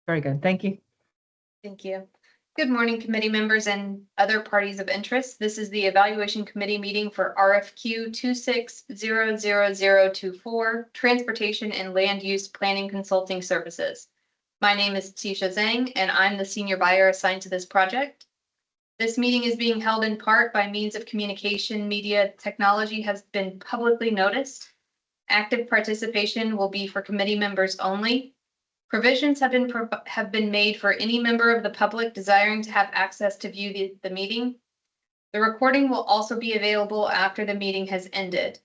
Very good. Thank you. Thank you. Good morning, committee members and other parties of interest. This is the evaluation committee meeting for RFQ 26-00024 Transportation and Land Use Planning Consulting Services. My name is Tisha Zhang, and I'm the senior buyer assigned to this project. This meeting is being held in part by means of communication media technology has been publicly noticed. Active participation will be for committee members only. Provisions have been made for any member of the public desiring to have access to view the meeting. The recording will also be available after the meeting has ended.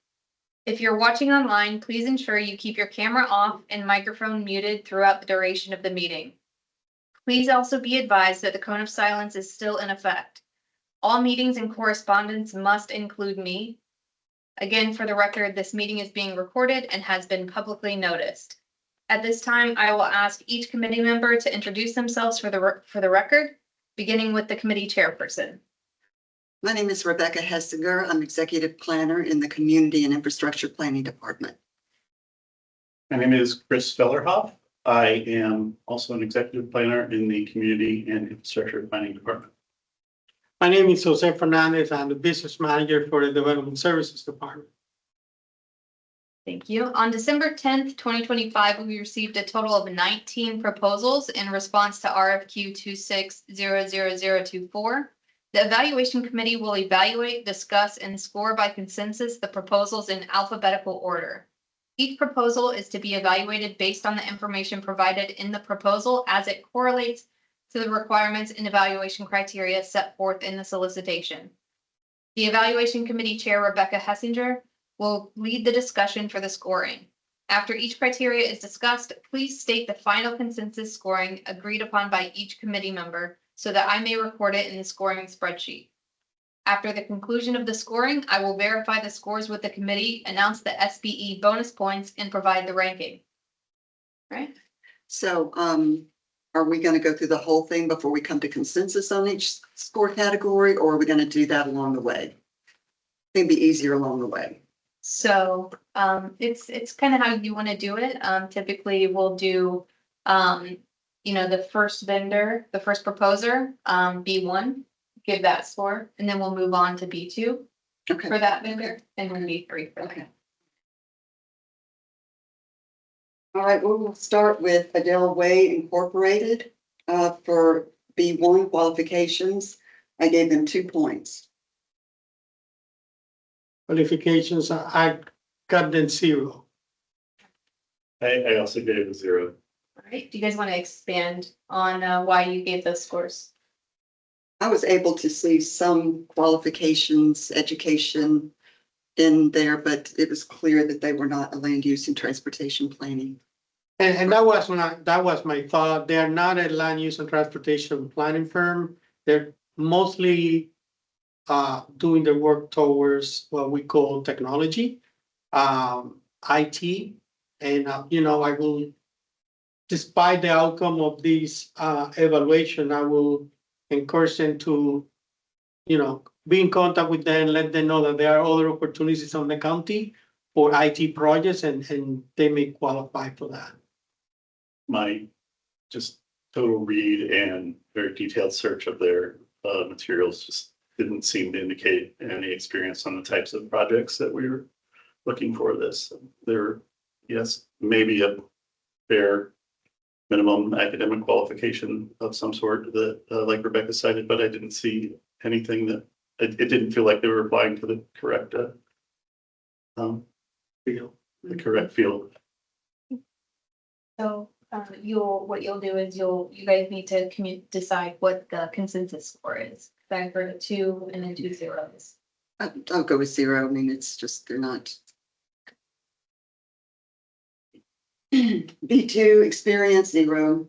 If you're watching online, please ensure you keep your camera off and microphone muted throughout the duration of the meeting. Please also be advised that the cone of silence is still in effect. All meetings and correspondence must include me. Again, for the record, this meeting is being recorded and has been publicly noticed. At this time, I will ask each committee member to introduce themselves for the record, beginning with the committee chairperson. My name is Rebecca Hessinger. I'm executive planner in the Community and Infrastructure Planning Department. My name is Chris Fellerhoff. I am also an executive planner in the Community and Infrastructure Planning Department. My name is Jose Fernandez. I'm the business manager for the Development Services Department. Thank you. On December 10th, 2025, we received a total of 19 proposals in response to RFQ 26-00024. The evaluation committee will evaluate, discuss, and score by consensus the proposals in alphabetical order. Each proposal is to be evaluated based on the information provided in the proposal as it correlates to the requirements and evaluation criteria set forth in the solicitation. The evaluation committee chair, Rebecca Hessinger, will lead the discussion for the scoring. After each criteria is discussed, please state the final consensus scoring agreed upon by each committee member so that I may record it in the scoring spreadsheet. After the conclusion of the scoring, I will verify the scores with the committee, announce the SBE bonus points, and provide the ranking. Right? So are we going to go through the whole thing before we come to consensus on each score category, or are we going to do that along the way? It'd be easier along the way. So it's kind of how you want to do it. Typically we'll do, the first vendor, the first proposer, B1, give that score, and then we'll move on to B2 Okay. for that vendor, and then B3 for that. All right, we'll start with Adele Way Incorporated for B1 qualifications. I gave them 2 points. Qualifications, I got them 0. I also gave a 0. All right, do you guys want to expand on why you gave those scores? I was able to see some qualifications, education in there, but it was clear that they were not a land use and transportation planning. And that was my thought. They're not a land use and transportation planning firm. They're mostly doing their work towards what we call technology, IT, and I will, despite the outcome of this evaluation, I will encourage them to, be in contact with them, let them know that there are other opportunities on the county for IT projects, and they may qualify for that. My just total read and very detailed search of their materials just didn't seem to indicate any experience on the types of projects that we were looking for this. There, yes, maybe a fair minimum academic qualification of some sort that, like Rebecca cited, but I didn't see anything that it didn't feel like they were applying to the correct field. The correct field. So what you'll do is you guys need to decide what the consensus score is. I heard a 2 and then 2 zeros. I'll go with 0. I mean, it's just, they're not. B2 experience 0.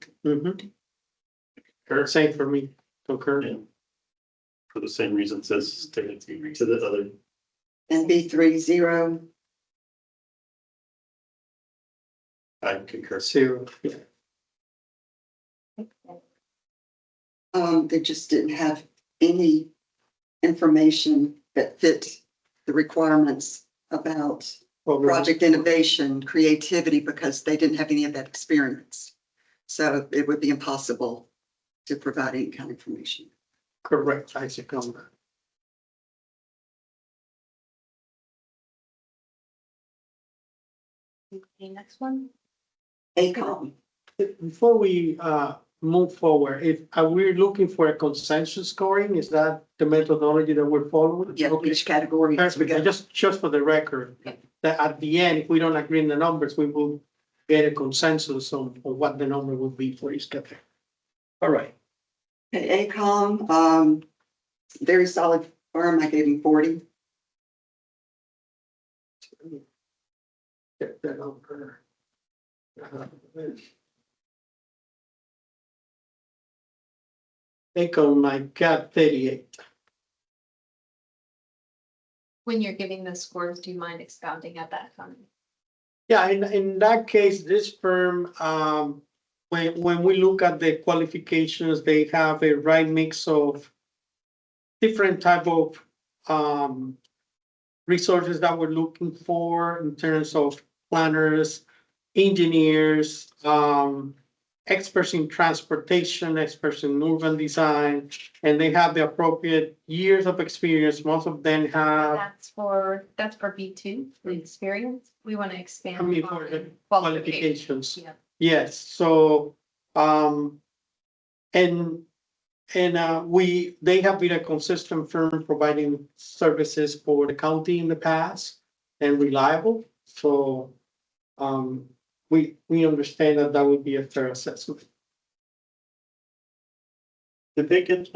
Same for me. Concur. Yeah. For the same reasons as stated to the other. And B3 0. I concur. 0. Yeah. They just didn't have any information that fit the requirements about project innovation, creativity, because they didn't have any of that experience. So it would be impossible to provide any kind of information. Correct, I second that. The next one. ACOM, Before we move forward, if are we looking for a consensus scoring? Is that the methodology that we're following? yeah, Okay. each category. as we Perfect. go. Just for the record, Yeah. that at the end, if we don't agree on the numbers, we will get a consensus on what the number would be for each category. All right. Okay, ACOM, very solid firm. I gave him 40. Get that number. ACOM, I got 38. When you're giving the scores, do you mind expounding at that time? Yeah, in that case, this firm, when we look at the qualifications, they have a right mix of different type of resources that we're looking for in terms of planners, engineers, experts in transportation, experts in urban design, and they have the appropriate years of experience. Most of them have, That's for B2, the experience. We want to expand. I mean, for the on qualifications. Yeah. Yes, so, and they have been a consistent firm providing services for the county in the past and reliable. So, we understand that that would be a fair assessment. Did they get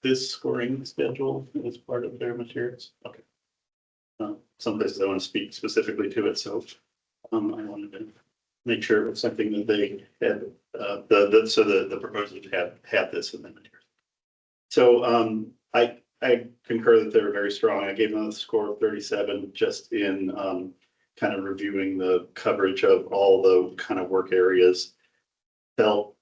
this scoring schedule as part of their materials? Okay. Some places I want to speak specifically to it, so I wanted to make sure it was something that they had, so the proposals had this in the materials. So I concur that they were very strong. I gave them a score of 37 just in kind of reviewing the coverage of all the kind of work areas. Felt,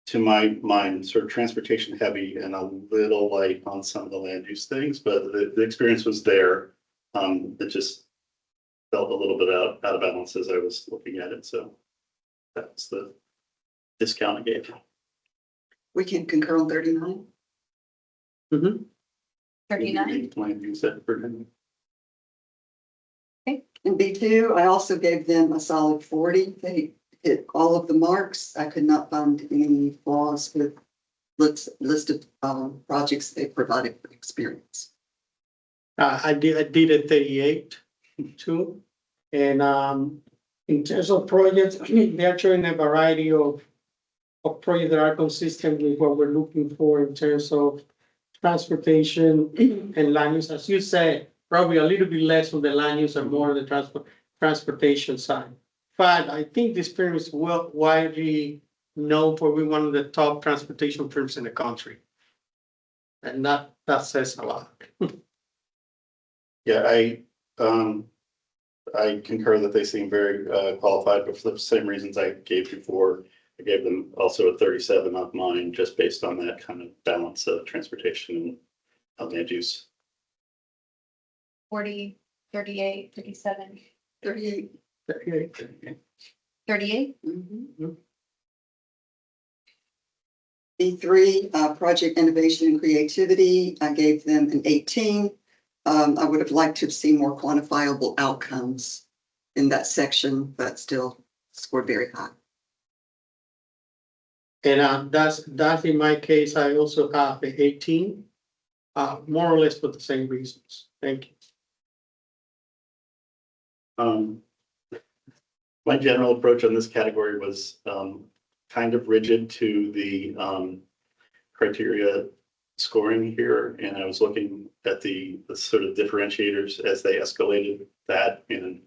to my mind, sort of transportation heavy and a little light on some of the land use things, but the experience was there. It just felt a little bit out of balance as I was looking at it. So that's the discount I gave. We can concur on 39. 39. Land use that for him. In B2, I also gave them a solid 40. They hit all of the marks. I could not find any flaws with list of projects they provided for experience. I did a 38 too. And in terms of projects, they are showing a variety of projects that are consistent with what we're looking for in terms of transportation and land use. As you said, probably a little bit less on the land use and more on the transportation side. But I think this firm is widely known for being one of the top transportation firms in the country. And that says a lot. Yeah, I concur that they seem very qualified, but for the same reasons I gave before, I gave them also a 37 of mine, just based on that kind of balance of transportation and land use. 40, 38, 37, 38. 38. Mhm. B3, project innovation and creativity, I gave them an 18. I would have liked to have seen more quantifiable outcomes in that section, but still scored very high. And that's in my case, I also have a 18, more or less for the same reasons. Thank you. My general approach on this category was kind of rigid to the criteria scoring here, and I was looking at the sort of differentiators as they escalated that. And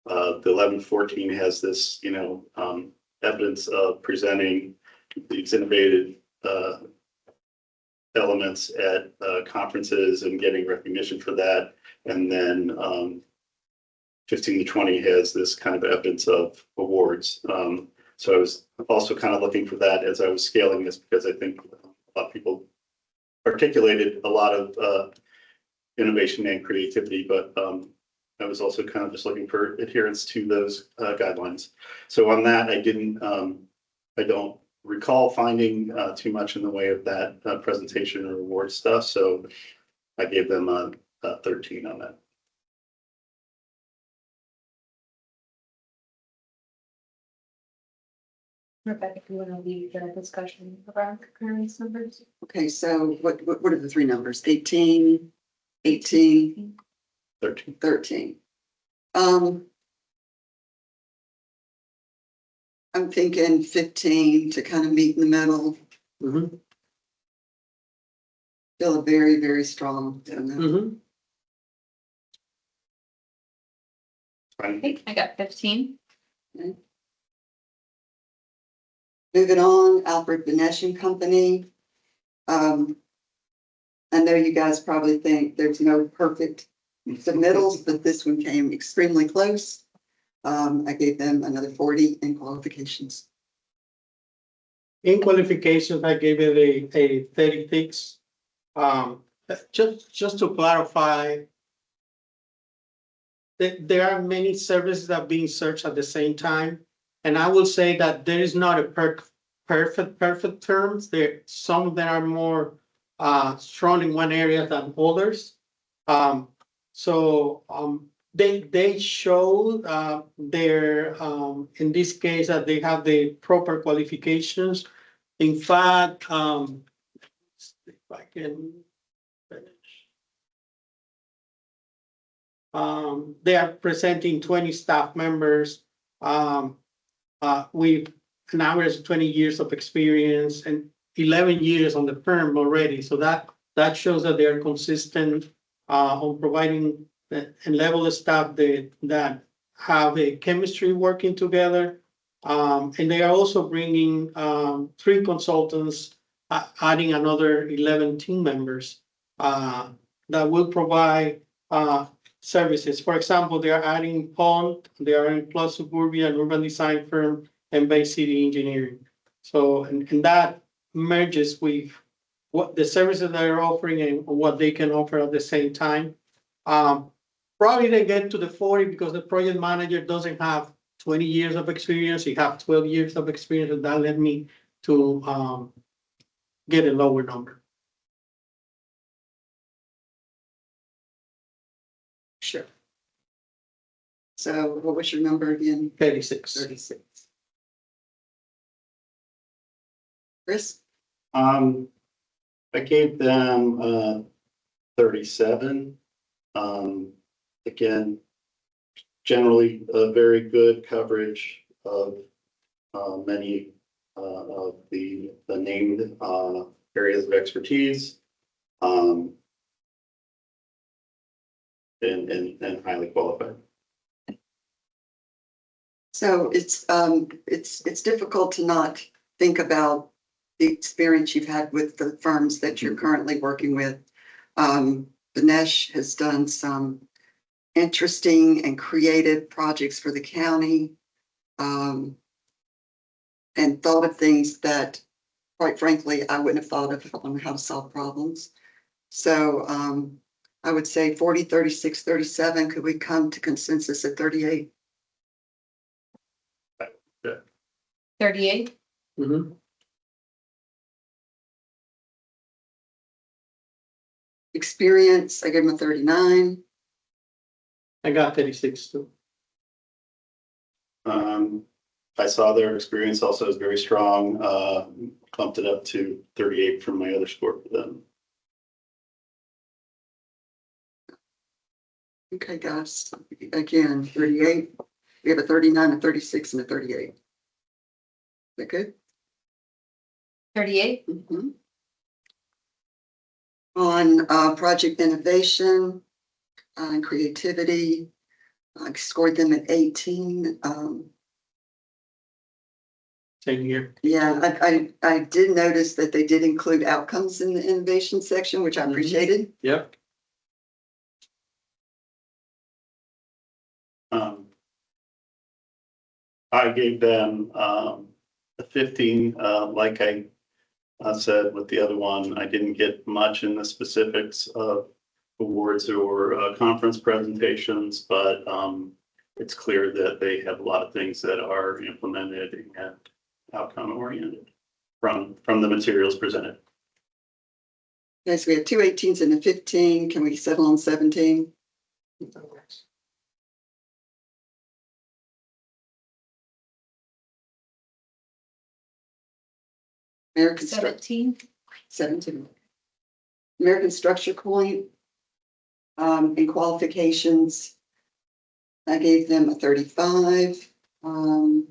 the 1114 has this, evidence of presenting these innovative elements at conferences and getting recognition for that. And then 15 to 20 has this kind of evidence of awards. So I was also kind of looking for that as I was scaling this, because I think a lot of people articulated a lot of innovation and creativity, but I was also kind of just looking for adherence to those guidelines. So on that, I didn't I don't recall finding too much in the way of that presentation or reward stuff, so I gave them a 13 on that. Rebecca, if you want to lead the discussion around concurrence numbers. Okay, so what are the three numbers? 18, 18, 13. 13. I'm thinking 15 to kind of meet in the middle. Mhm, Still a very, very strong. mhm. Fine. Okay, I got 15. Moving on, Alfred Benesh and Company. I know you guys probably think there's no perfect submittals, but this one came extremely close. I gave them another 40 in qualifications. In qualifications, I gave it a 36. Just to clarify, there are many services that are being searched at the same time. And I will say that there is not a perfect terms. Some of them are more strong in one area than others. They show their in this case that they have the proper qualifications. In fact, if I can finish. They are presenting 20 staff members with an average of 20 years of experience and 11 years on the firm already. So that shows that they are consistent on providing a level of staff that have a chemistry working together. And they are also bringing 3 consultants, adding another 11 team members that will provide services. For example, they are adding Pond, they are in Plus Suburbia, an urban design firm, and Bay City Engineering. So, and that merges with what the services that they're offering and what they can offer at the same time. Probably they get to the 40 because the project manager doesn't have 20 years of experience. He have 12 years of experience, and that led me to get a lower number. Sure. So what was your number again? 36. 36. Chris? I gave them 37. Again, generally a very good coverage of many of the named areas of expertise. And highly qualified. So it's difficult to not think about the experience you've had with the firms that you're currently working with. Benesh has done some interesting and creative projects for the county, and thought of things that, quite frankly, I wouldn't have thought of on how to solve problems. So I would say 40, 36, 37. Could we come to consensus at 38? 38. Mhm. Experience, I gave him a 39. I got 36 too. I saw their experience also is very strong, bumped it up to 38 from my other score for them. Okay, guys, again, 38. We have a 39, a 36, and a 38. Is that good? 38. Mhm. On project innovation and creativity, I scored them at 18. Same here. Yeah, I did notice that they did include outcomes in the innovation section, which I appreciated. Yep. I gave them a 15, like I said with the other one. I didn't get much in the specifics of awards or conference presentations, but it's clear that they have a lot of things that are implemented outcome oriented from the materials presented. Okay, so we have 2 18s and a 15. Can we settle on 17? American Structure, 17. 17. American Structure Point, and qualifications. I gave them a 35. Some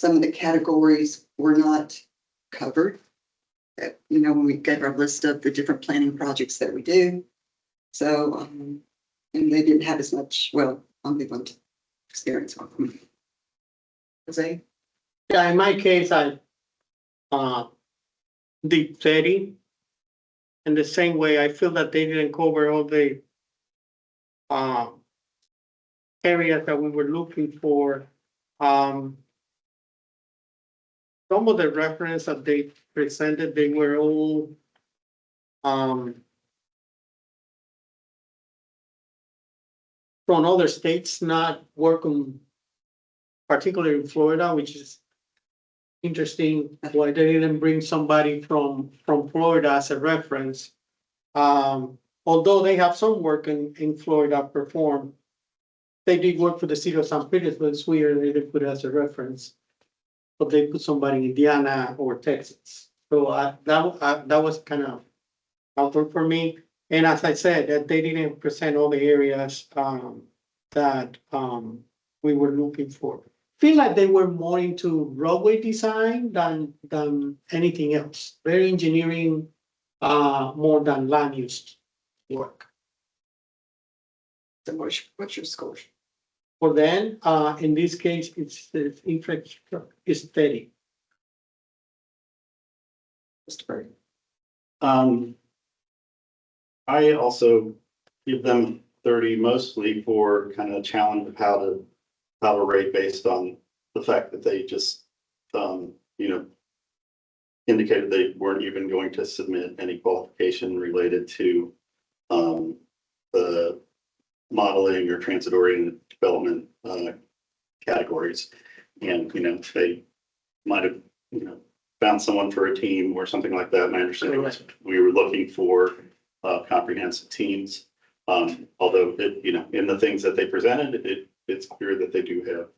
of the categories were not covered. You know, when we gave our list of the different planning projects that we do. So, and they didn't have as much, well, ambivalent experience on them. Jose? Yeah, in my case, I did 30. In the same way, I feel that they didn't cover all the areas that we were looking for. Some of the reference that they presented, they were all from other states, not working particularly in Florida, which is interesting why they didn't bring somebody from Florida as a reference. Although they have some work in Florida performed, they did work for the city of St. Petersburg. It's weird they didn't put it as a reference, but they put somebody in Indiana or Texas. So that was kind of helpful for me. And as I said, that they didn't present all the areas that we were looking for. Feel like they were more into roadway design than anything else. Very engineering, more than land use work. So what's your score? For them, in this case, it's the infrastructure is 30. Mr. Bird? I also give them 30 mostly for kind of a challenge of how to rate based on the fact that they just, indicated they weren't even going to submit any qualification related to the modeling or transit-oriented development categories. And, they might have, found someone for a team or something like that. My understanding was we were looking for comprehensive teams. Although in the things that they presented, it's clear that they do have,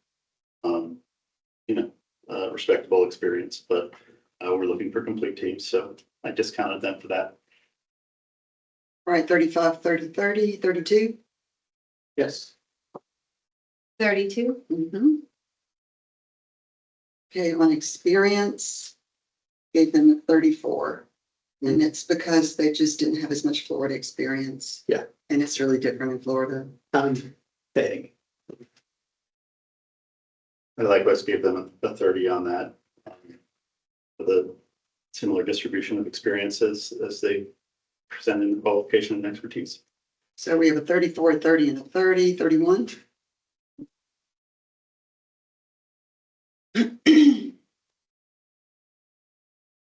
respectable experience, but we're looking for complete teams. So I discounted them for that. All right, 35, 30, 30, 32. Yes. 32. Mm-hmm. Okay, on experience, gave them a 34. And it's because they just didn't have as much Florida experience. Yeah. And it's really different in Florida. 30. I likewise gave them a 30 on that. For the similar distribution of experiences as they present in the qualification and expertise. So we have a 34, 30, and a 30, 31.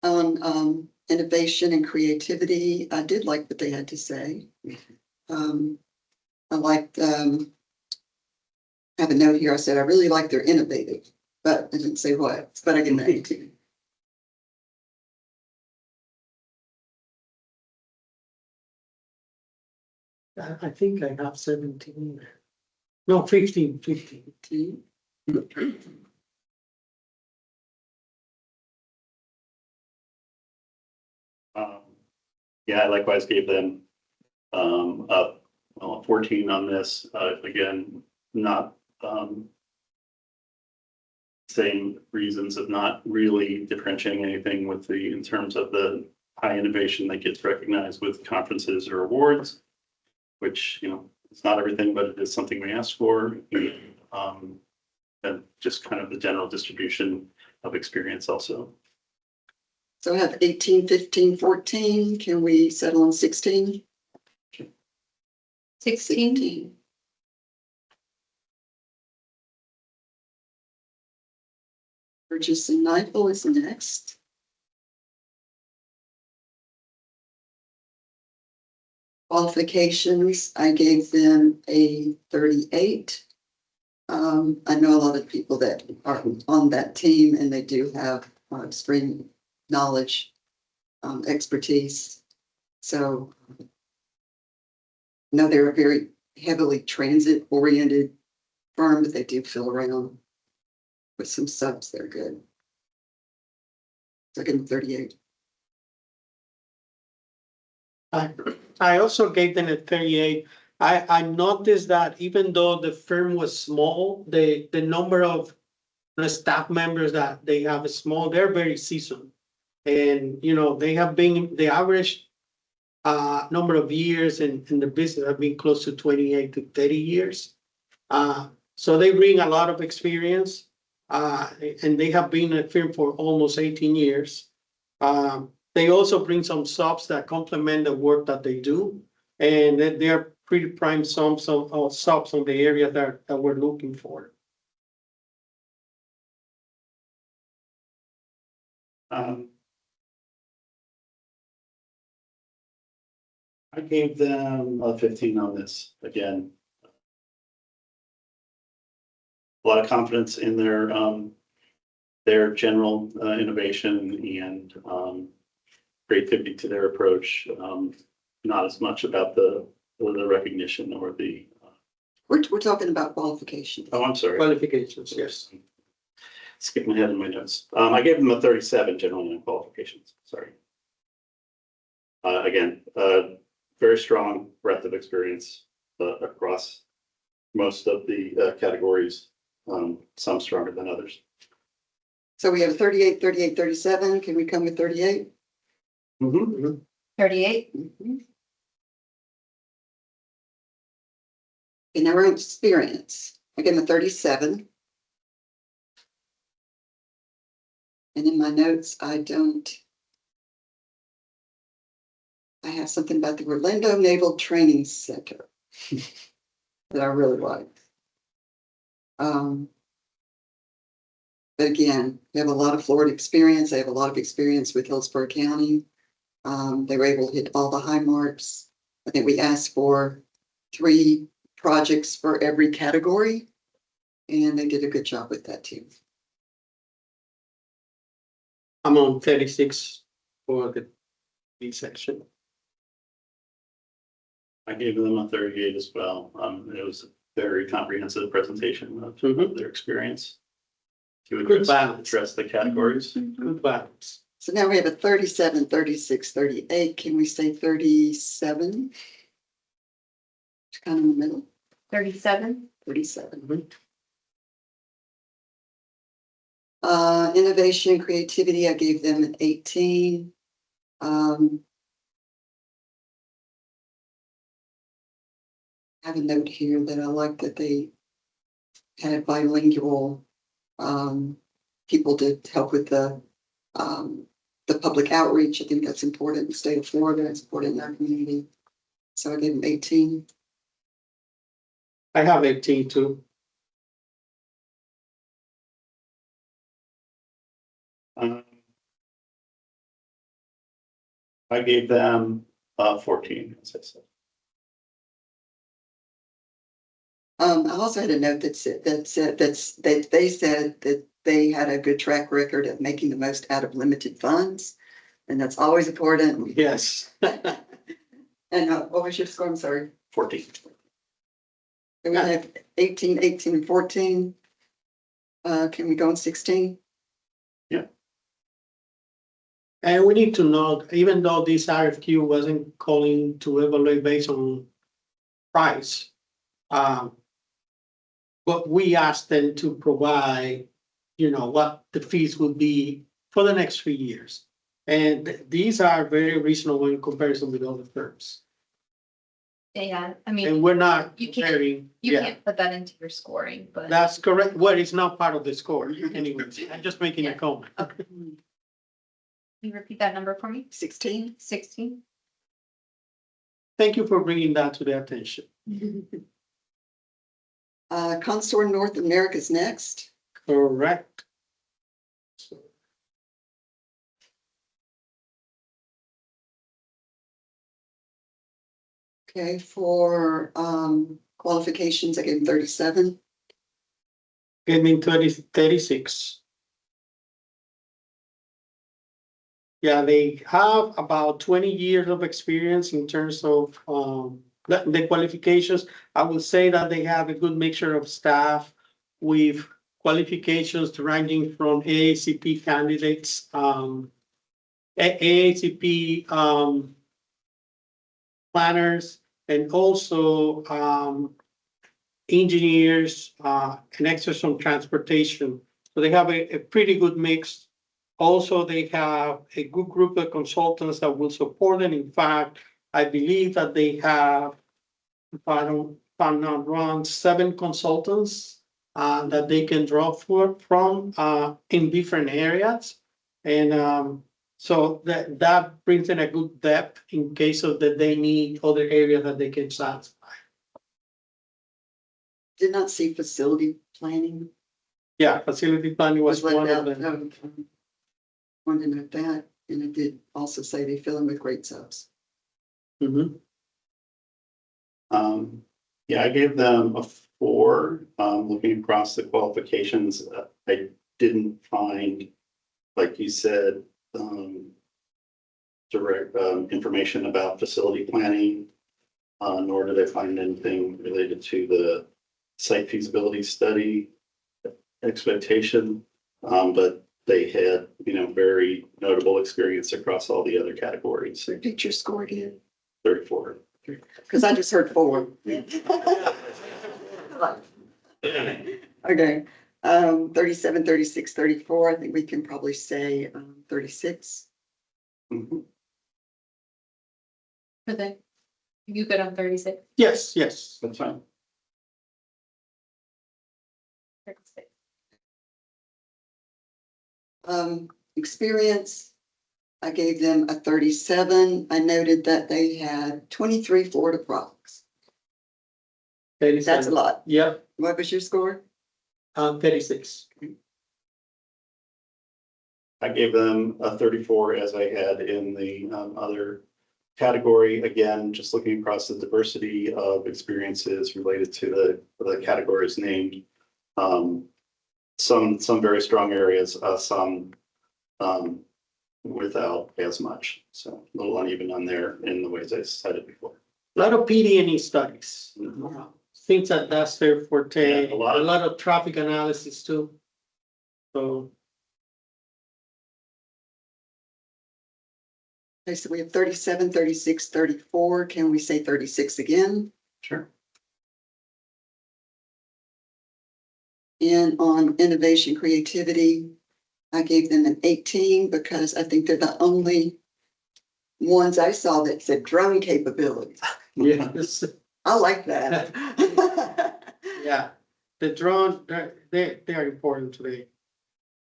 On innovation and creativity, I did like what they had to say. I liked, I have a note here. I said, I really like they're innovative, but I didn't say what, but I can name it too. I think I have 17. No, 15. Yeah, I likewise gave them a 14 on this. Again, not same reasons of not really differentiating anything with in terms of the high innovation that gets recognized with conferences or awards, which, it's not everything, but it is something we asked for. And just kind of the general distribution of experience also. So I have 18, 15, 14. Can we settle on 16? 16. Burgess and Knifel is next. Qualifications, I gave them a 38. I know a lot of people that are on that team and they do have extreme knowledge, expertise. So no, they're a very heavily transit oriented firm, but they do fill around with some subs that are good. So I give them 38. I also gave them a 38. I noticed that even though the firm was small, the number of the staff members that they have is small, they're very seasoned. And, you know, they have been, the average number of years in the business have been close to 28 to 30 years. So they bring a lot of experience, and they have been a firm for almost 18 years. They also bring some subs that complement the work that they do, and they're pretty prime subs on the area that we're looking for. I gave them a 15 on this, again. A lot of confidence in their general innovation and creativity to their approach. Not as much about the recognition or the. We're talking about qualifications. Oh, I'm sorry. Qualifications, yes. Skipping ahead in my notes. I gave them a 37 general and qualifications. Sorry. Again, very strong breadth of experience across most of the categories. Some stronger than others. So we have 38, 38, 37. Can we come with 38? 38. Mm-hmm. And now we're in experience. I give them a 37. And in my notes, I have something about the Orlando Naval Training Center that I really like. But again, they have a lot of Florida experience. They have a lot of experience with Hillsborough County. They were able to hit all the high marks. I think we asked for 3 projects for every category, and they did a good job with that too. I'm on 36 for the B section. I gave them a 38 as well. It was a very comprehensive presentation of their experience. To Good balance. address the categories. Good balance. So now we have a 37, 36, 38. Can we say 37? It's kind of in the middle. 37. 37. Innovation, creativity, I gave them an 18. I have a note here that I like that they had bilingual people to help with the public outreach. I think that's important in the state of Florida. It's important in our community. So I gave them 18. I have 18 too. I gave them 14, as I said. I also had a note that they said that they had a good track record of making the most out of limited funds, and that's always important. Yes. And what was your score? I'm sorry. 14. So we have 18, 18, and 14. Can we go on 16? Yeah. And we need to note, even though this RFQ wasn't calling to evaluate based on price, but we asked them to provide, you know, what the fees would be for the next 3 years. And these are very reasonable in comparison with other firms. Yeah, I mean, And we're not you comparing. you Yeah, can't put that into your scoring, but that's correct. Well, it's not part of the score anyways. I'm just making a comment. okay. Can you repeat that number for me? 16. 16. Thank you for bringing that to their attention. Consort North America's next. Correct. Okay, for qualifications, I gave them 37. getting 36. Yeah, they have about 20 years of experience in terms of the qualifications. I will say that they have a good mixture of staff with qualifications ranging from AACP candidates, AACP planners, and also engineers and experts on transportation. So they have a pretty good mix. Also, they have a good group of consultants that will support them. In fact, I believe that they have, if I'm not wrong, 7 consultants that they can draw from in different areas. And so that brings in a good depth in case of that they need other areas that they can satisfy. Did not see facility planning. Yeah, facility planning was left one of out. them. Wanted to note that, and it did also say they fill in with great subs. Mhm. Yeah, I gave them a 4. Looking across the qualifications, I didn't find, like you said, direct information about facility planning, nor did I find anything related to the site feasibility study expectation. But they had, very notable experience across all the other categories. Repeat your score again, 34. because I just heard 4. Okay, 37, 36, 34. I think we can probably say 36. Mhm. For the, you good on 36? Yes. That's fine. 36. Experience, I gave them a 37. I noted that they had 23 Florida products. That's a lot. Yeah, What was your score? 36. I gave them a 34 as I had in the other category. Again, just looking across the diversity of experiences related to the categories named. Some very strong areas, some without as much. So a little uneven on there in the ways I cited before. A lot of PD&E studies. Mhm. Things that's their forte. Yeah, a lot of traffic analysis too. So Okay, so we have 37, 36, 34. Can we say 36 again? Sure. And on innovation creativity, I gave them an 18 because I think they're the only ones I saw that said drone capabilities. yes, I like that. yeah. The drone, they are important today.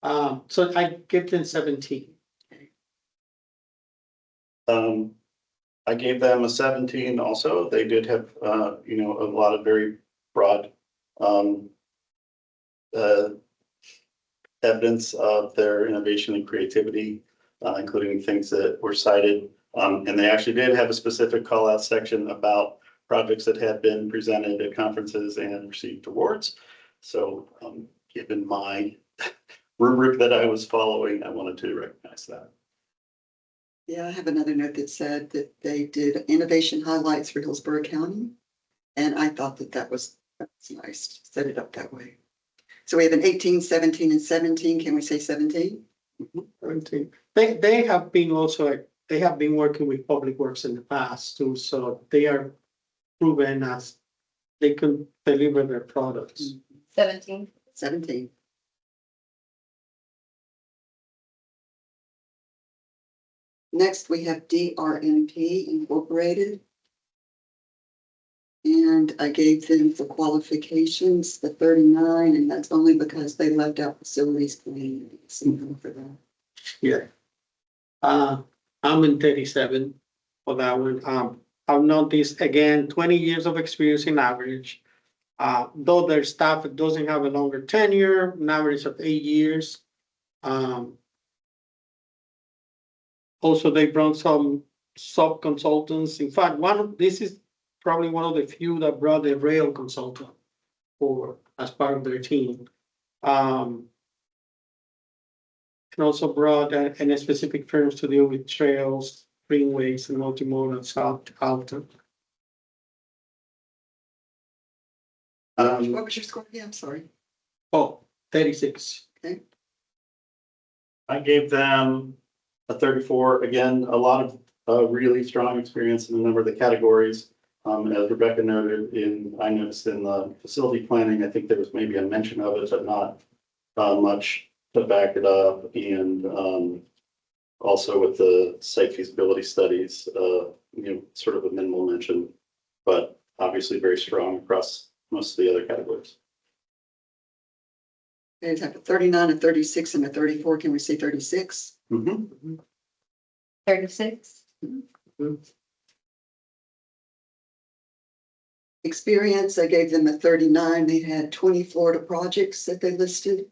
So I give them 17. I gave them a 17 also. They did have, a lot of very broad evidence of their innovation and creativity, including things that were cited. And they actually did have a specific call out section about projects that had been presented at conferences and received awards. So given my rubric that I was following, I wanted to recognize that. Yeah, I have another note that said that they did innovation highlights for Hillsborough County. And I thought that's nice to set it up that way. So we have an 18, 17, and 17. Can we say 17? 17. They have been working with Public Works in the past too, so they are proven as they can deliver their products. 17. 17. Next, we have DRNP Incorporated. And I gave them the qualifications, the 39, and that's only because they left out facilities planning. For that. Yeah. I'm in 37 for that one. I've noticed again, 20 years of experience in average. Though their staff doesn't have a longer tenure, an average of 8 years. Also, they brought some sub consultants. In fact, this is probably one of the few that brought a rail consultant as part of their team. And also brought any specific firms to deal with trails, greenways, and multimodal south Alton. What was your score again? I'm sorry. Oh, 36. I gave them a 34. Again, a lot of really strong experience in a number of the categories. As Rebecca noted I noticed in the facility planning, I think there was maybe a mention of it, but not much to back it up. And also with the site feasibility studies, sort of a minimal mention, but obviously very strong across most of the other categories. Okay, it's like a 39, a 36, and a 34. Can we say 36? 36. Experience, I gave them a 39. They had 20 Florida projects that they listed,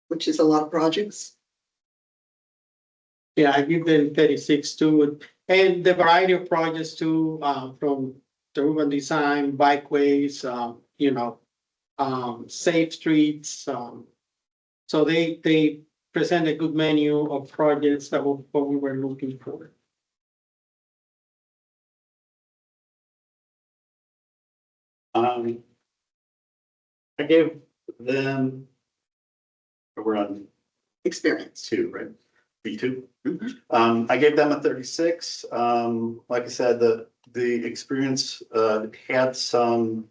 which is a lot of projects. Yeah, I give them 36 too, and the variety of projects too, from the urban design, bikeways, safe streets. So they present a good menu of projects that were what we were looking for. I gave them, we're on Experience. 2, right? B2. I gave them a 36. Like I said, the experience had some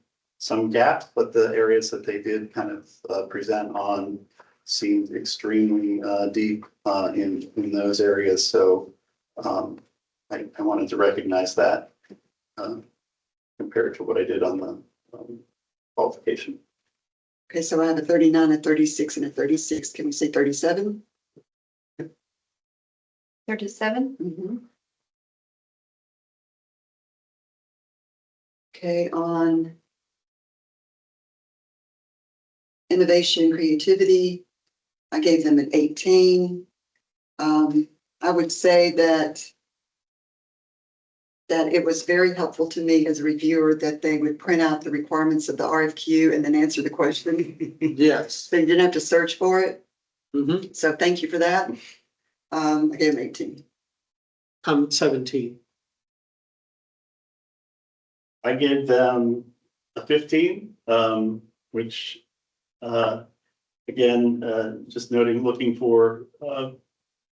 gaps, but the areas that they did kind of present on seemed extremely deep in those areas. So I wanted to recognize that compared to what I did on the qualification. Okay, so I have a 39, a 36, and a 36. Can we say 37? 37. Okay, on innovation, creativity, I gave them an 18. I would say that it was very helpful to me as a reviewer that they would print out the requirements of the RFQ and then answer the question. Yes. So you didn't have to search for it. Mm-hmm. So thank you for that. I gave them 18. 17. I gave them a 15, which again, just noting, looking for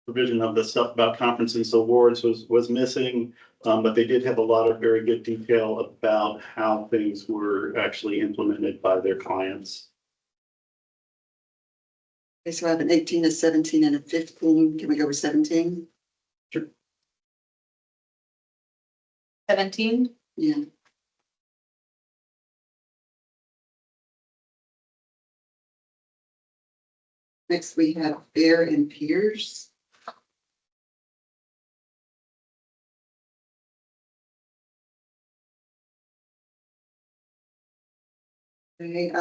provision of the stuff about conferences, awards was missing, but they did have a lot of very good detail about how things were actually implemented by their clients. Okay, so I have an 18, a 17, and a 15. Can we go with 17? 17. Yeah. Next, we have Bear and Peers. Okay,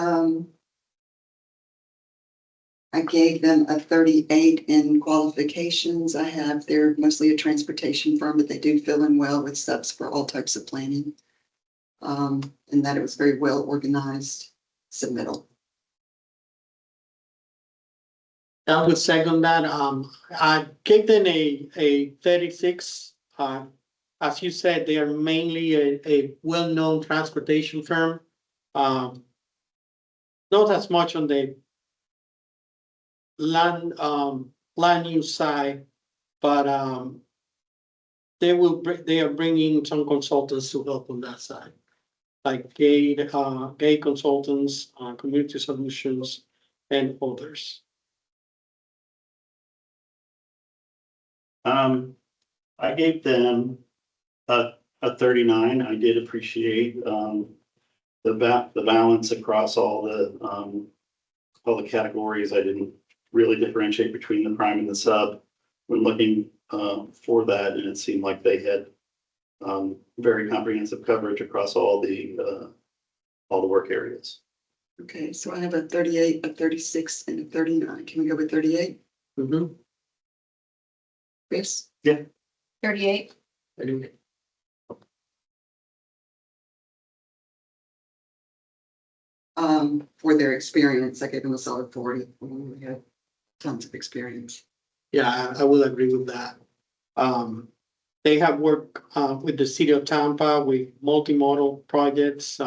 I gave them a 38 in qualifications. They're mostly a transportation firm, but they do fill in well with subs for all types of planning. And that it was very well organized submittal. I would second that. I gave them a 36. As you said, they are mainly a well-known transportation firm. Not as much on the land use side, but they are bringing some consultants to help on that side, like gay consultants, community solutions, and others. I gave them a 39. I did appreciate the balance across all the categories. I didn't really differentiate between the prime and the sub when looking for that, and it seemed like they had very comprehensive coverage across all the work areas. Okay, so I have a 38, a 36, and a 39. Can we go with 38? Mm-hmm. Chris? 38. Anyway. for their experience. I gave them a solid 40. We had tons of experience. Yeah, I will agree with that. They have worked with the city of Tampa with multimodal projects.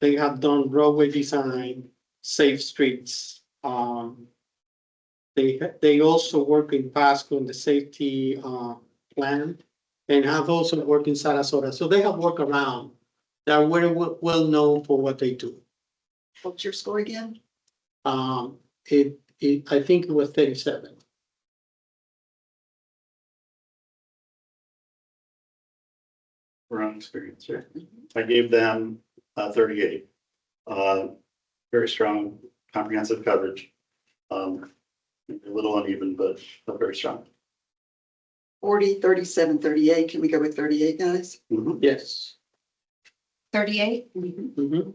They have done roadway design, safe streets. They also work in Pasco in the safety plan and have also worked in Sarasota. So they have worked around. They are very well known for what they do. What's your score again? I think it was 37. Around experience, right? I gave them 38. Very strong, comprehensive coverage. A little uneven, but very strong. 40, 37, 38. Can we go with 38, guys? Yes. 38. Mhm.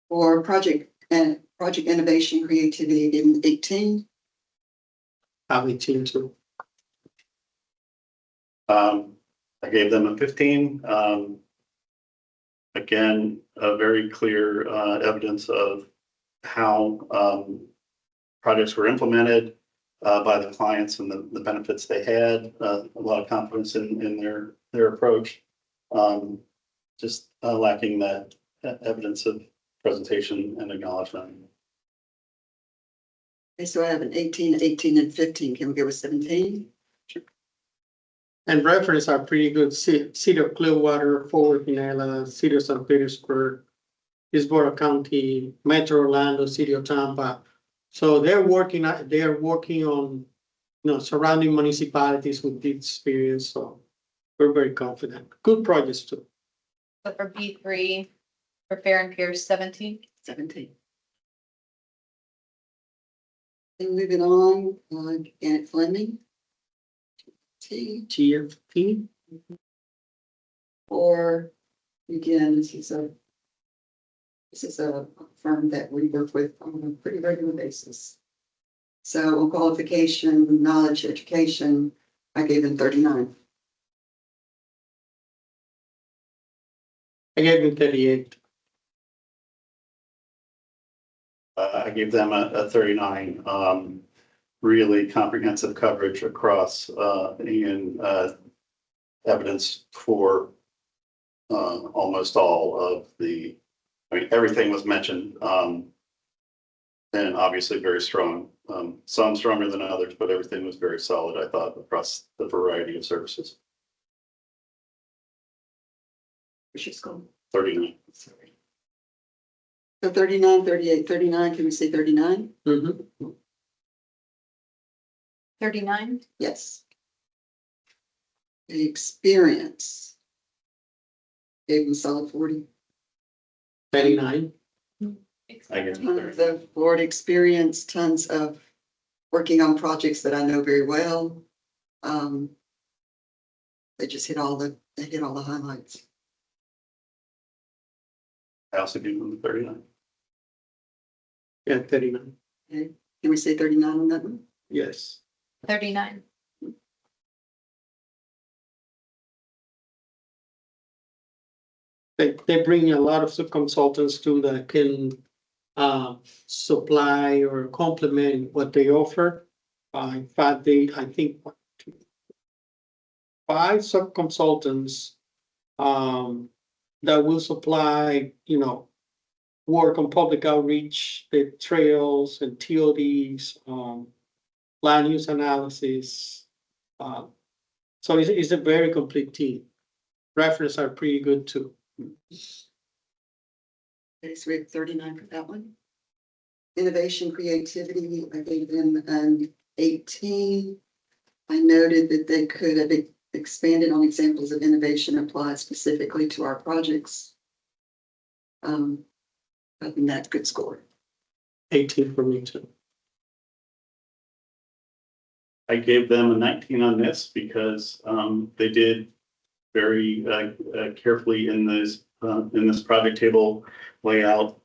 For project innovation, creativity, given 18. How we change to. I gave them a 15. Again, a very clear evidence of how projects were implemented by the clients and the benefits they had. A lot of confidence in their approach. Just lacking that evidence of presentation and acknowledgement. Okay, so I have an 18, 18, and 15. Can we go with 17? And reference are pretty good. City of Clearwater, Fort Pinella, City of St. Petersburg, Hillsborough County, Metro Orlando, City of Tampa. So they're working on, surrounding municipalities with deep experience. So we're very confident. Good projects too. So for B3, for Fair and Pierce, 17. 17. And moving on, Janet Fleming. GFP. Or again, this is a firm that we work with on a pretty regular basis. So on qualification, knowledge, education, I gave them 39. I gave them 38. I gave them a 39. Really comprehensive coverage across and evidence for almost all of the, everything was mentioned. And obviously very strong. Some stronger than others, but everything was very solid, I thought, across the variety of services. What's your score? 39. Sorry. So 39, 38, 39. Can we say 39? Mm-hmm. 39. Yes. The experience. Gave them solid 40. 39. I guess. Tons of board experience, tons of working on projects that I know very well. They just hit all the highlights. I also gave them 39. Yeah, 39. Okay. Can we say 39 on that one? Yes. 39. They bring a lot of subconsultants too that can supply or complement what they offer. In fact, I think 5 subconsultants that will supply, work on public outreach, the trails and TODs, land use analysis. So it's a very complete team. References are pretty good too. Okay, so we have 39 for that one. Innovation, creativity, I gave them an 18. I noted that they could have expanded on examples of innovation applied specifically to our projects. I think that's a good score. 18 for me too. I gave them a 19 on this because they did very carefully in this project table layout,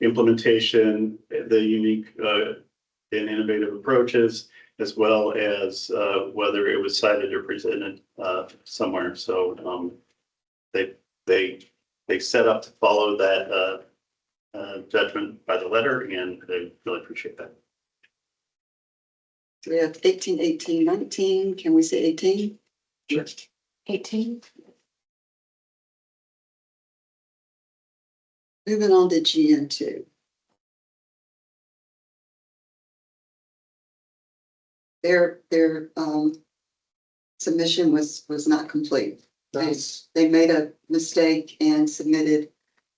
implementation, the unique and innovative approaches, as well as whether it was cited or presented somewhere. So they set up to follow that judgment by the letter, and they really appreciate that. So we have 18, 18, 19. Can we say 18? Sure. 18. Moving on to GN2. Their submission was not complete. They made a mistake and submitted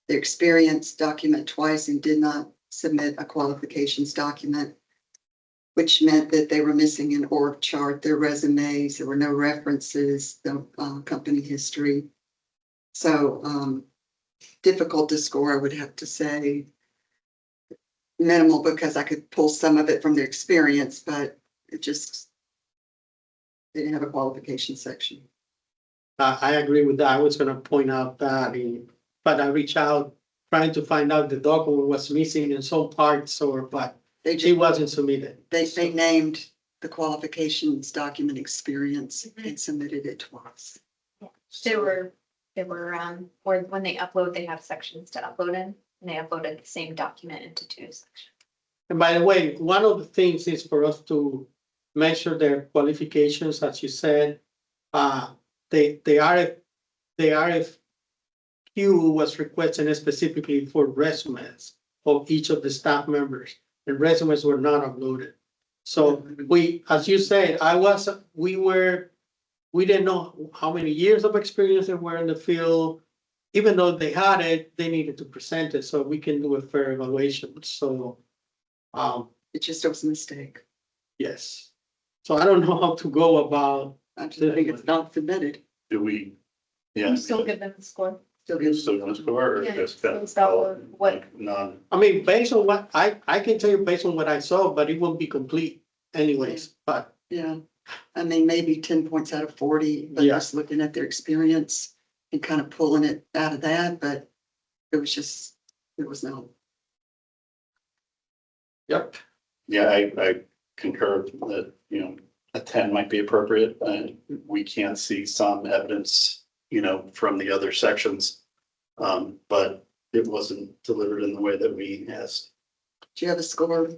their experience document twice and did not submit a qualifications document, which meant that they were missing an org chart, their resumes, there were no references, the company history. So difficult to score, I would have to say. Minimal, because I could pull some of it from their experience, but it just they didn't have a qualification section. I agree with that. I was gonna point out that, but I reached out trying to find out the document was missing in some parts but They it just wasn't submitted. they named the qualifications document experience and submitted it twice. They were, or when they upload, they have sections to upload in, and they uploaded the same document into 2 sections. And by the way, one of the things is for us to measure their qualifications, as you said. The RFQ was requested specifically for resumes of each of the staff members, and resumes were not uploaded. So we, as you said, we didn't know how many years of experience they were in the field. Even though they had it, they needed to present it so we can do a fair evaluation. So, It just was a mistake. yes. So I don't know how to go about. I just think it's not submitted. Do we? Can Yeah. you still give them a score? Still Still gives gonna score or Yeah, just so got it's about what- like non? I mean, based on what I can tell you based on what I saw, but it won't be complete anyways, but Yeah, I mean, maybe 10 points out of 40, but Yeah. just looking at their experience and kind of pulling it out of that, but it was no. yep. Yeah, I concur that, a 10 might be appropriate, and we can see some evidence, from the other sections. But it wasn't delivered in the way that we asked. Do you have a score?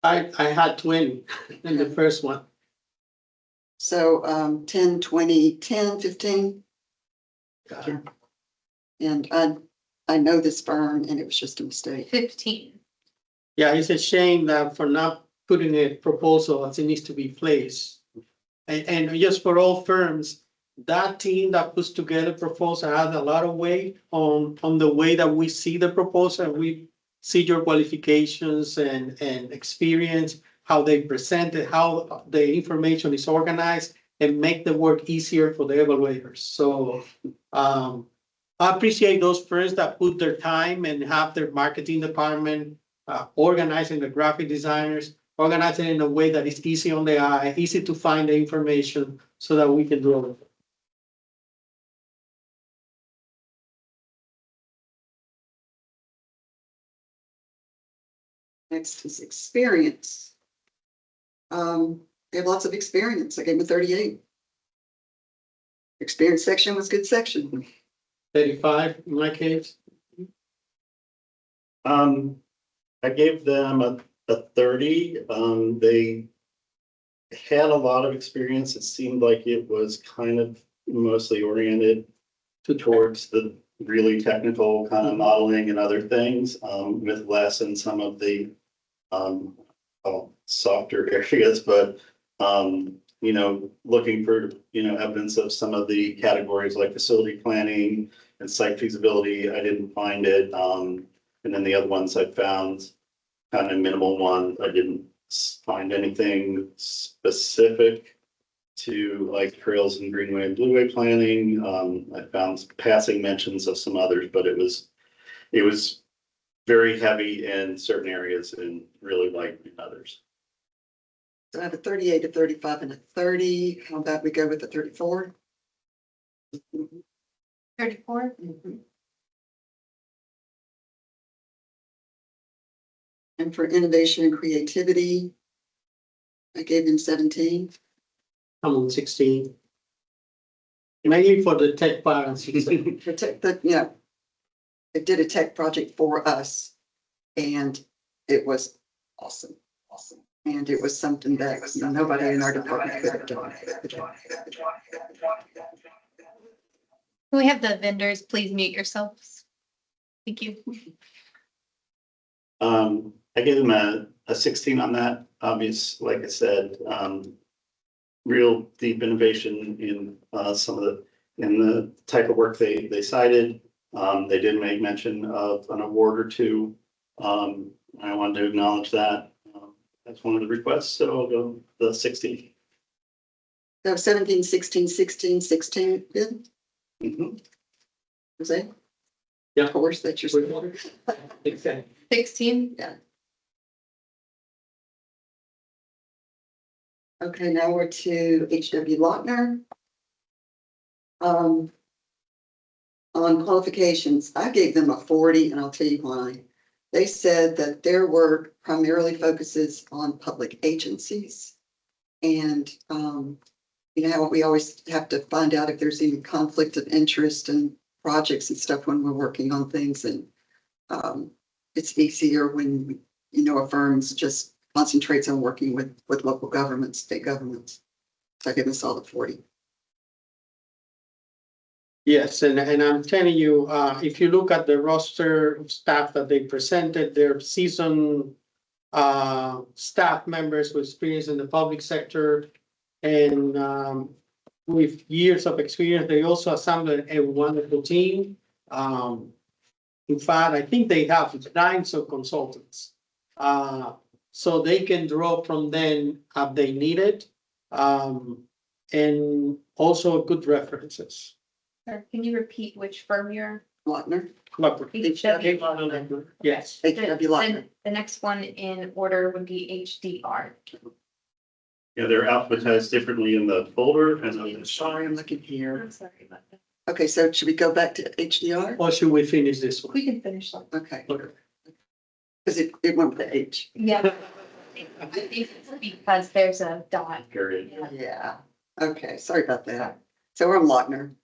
I had 20 in the first one. So 10, 20, 10, 15. Yeah. And I know this firm and it was just a mistake. 15. Yeah, it's a shame that for not putting a proposal as it needs to be placed. And just for all firms, that team that puts together proposal has a lot of weight on the way that we see the proposal. We see your qualifications and experience, how they present it, how the information is organized, and make the work easier for the evaluators. So I appreciate those firms that put their time and have their marketing department organizing the graphic designers, organizing in a way that is easy on the eye, easy to find the information so that we can do it. Next is experience. They have lots of experience. I gave them a 38. Experience section was good section. 35 in my case. I gave them a 30. They had a lot of experience. It seemed like it was kind of mostly oriented towards the really technical kind of modeling and other things, with less in some of the softer areas, but looking for evidence of some of the categories like facility planning and site feasibility. I didn't find it. And then the other ones I found kind of minimal one. I didn't find anything specific to like trails and greenway and blueway planning. I found passing mentions of some others, but it was very heavy in certain areas and really light in others. So I have a 38, a 35, and a 30. How about we go with a 34? 34. And for innovation and creativity, I gave them 17. I'm on 16. Mainly for the tech part. on 16. Protect the, it did a tech project for us and it was awesome. And it was something that nobody in our department could have done. Can we have the vendors please mute yourselves? Thank you. I gave them a 16 on that. Obvious, like I said, real deep innovation in the type of work they cited. They did make mention of an award or two. I wanted to acknowledge that. That's one of the requests, so I'll go the 16. So 17, 16, 16, 16, good? Mhm. Was it? Yeah. Of course, that's your score. Exactly. 16. Okay, now we're to H.W. Lochner. On qualifications, I gave them a 40 and I'll tell you why. They said that their work primarily focuses on public agencies. And, you know, we always have to find out if there's any conflict of interest in projects and stuff when we're working on things. And it's easier when, a firm just concentrates on working with local governments, state governments. So I give us all the 40. Yes, and I'm telling you, if you look at the roster of staff that they presented, they're seasoned staff members with experience in the public sector and with years of experience. They also assembled a wonderful team. In fact, I think they have 9 consultants. So they can draw from them if they need it. And also good references. Sir, can you repeat which firm you're? Lochner, HW. Yes. H.W. Lochner. The next one in order would be HDR. Yeah, they're alphabetized differently in the folder and Sorry, I'm looking here. I'm sorry about that. Okay, so should we go back to HDR? Or should we finish this one? We can finish that. Okay, Okay. because it went with the H. Yeah. I think it's because there's a dot. period. Yeah, okay, sorry about that. So we're on Lochner.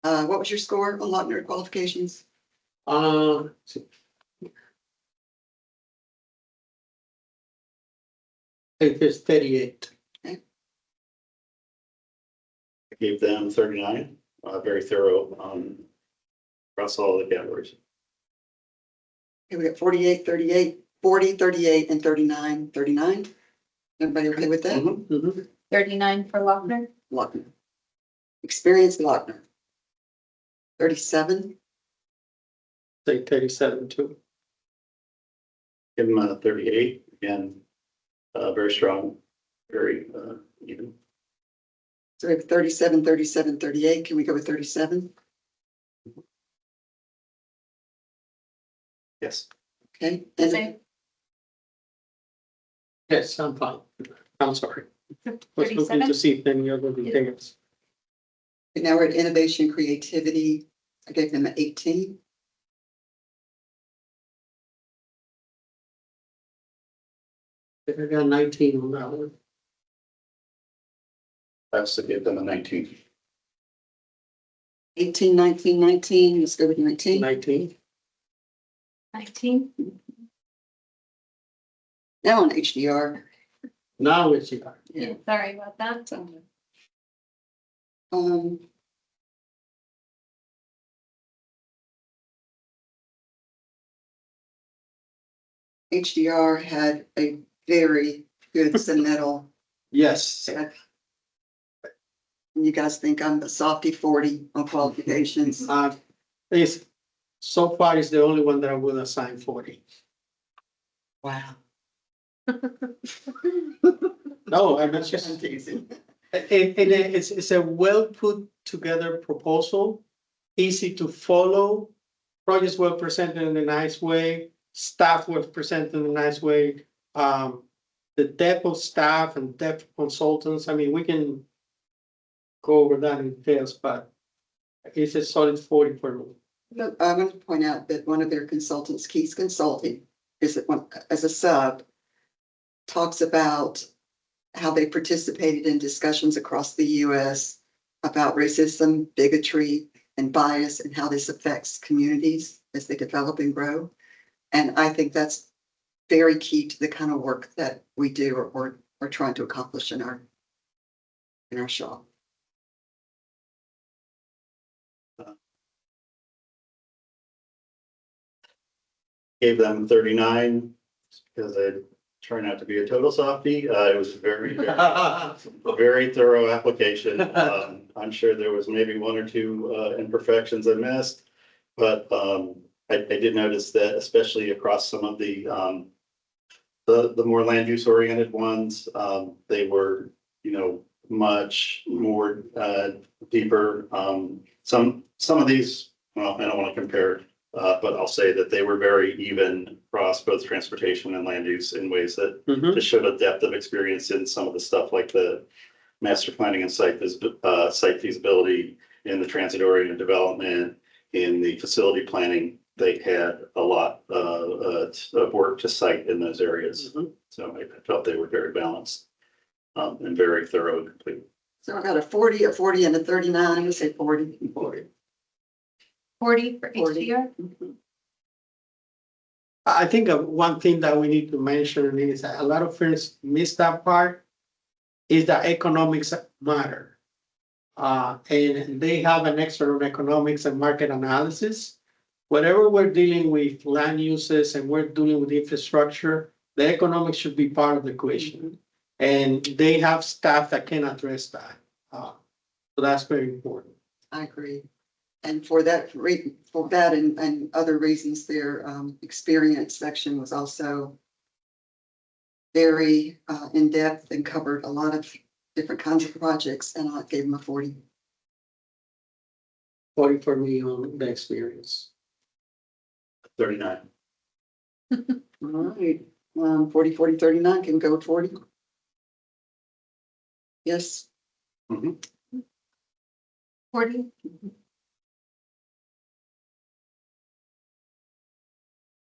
What was your score on Lochner qualifications? It is 38. I gave them 39, very thorough across all the categories. Okay, we got 48, 38, 40, 38, and 39, 39. Everybody okay with that? Mhm. Mhm. 39 for Lochner. Lochner. Experienced Lochner. 37, Say 37 too. Give them a 38, again, very strong, very even. so we have 37, 37, 38. Can we go with 37? Yes. Okay, and Same. Yes, I'm fine. I'm sorry. Was looking 37. to see if any other details. now we're at innovation, creativity. I gave them an 18. I got 19 on that one. I also gave them a 19. 18, 19, 19. Let's go with 19. 19. 19. Now on HDR. Now it's here. Yeah. Sorry about that. HDR had a very good submittal. Yes. You guys think I'm the softy 40 on qualifications? This so far is the only one that I will assign 40. Wow. No, I'm not just. I'm teasing. It's a well put together proposal, easy to follow. Projects were presented in a nice way, staff was presented in a nice way. The depth of staff and depth of consultants, I mean, we can go over that in details, but it's a solid 40 for me. But I want to point out that one of their consultants, Keys Consulting, is one as a sub. talks about how they participated in discussions across the US about racism, bigotry, and bias, and how this affects communities as they develop and grow. And I think that's very key to the kind of work that we do or are trying to accomplish in our shop. Gave them 39 because I try not to be a total softie. It was a very thorough application. I'm sure there was maybe one or two imperfections I missed, but I did notice that especially across some of the more land use oriented ones, they were, much more deeper. Some of these, well, I don't want to compare, but I'll say that they were very even across both transportation and land use in ways that just showed a depth of experience in some of the stuff like the master planning and site feasibility, in the transit-oriented development, in the facility planning. They had a lot of work to cite in those areas. So I felt they were very balanced and very thorough and complete. So I got a 40, and a 39. I'm gonna say 40 and 40. 40 for 40. HDR. I think one thing that we need to mention is that a lot of firms miss that part, is that economics matter. And they have an expert on economics and market analysis. Whatever we're dealing with land uses and we're dealing with infrastructure, the economics should be part of the equation. And they have staff that can address that. So that's very important. I agree. And for that, and other reasons, their experience section was also very in-depth and covered a lot of different kinds of projects, and I gave them a 40. 40 for me on the experience. 39. All right, 40, 40, 39 can go 40. Yes. 40.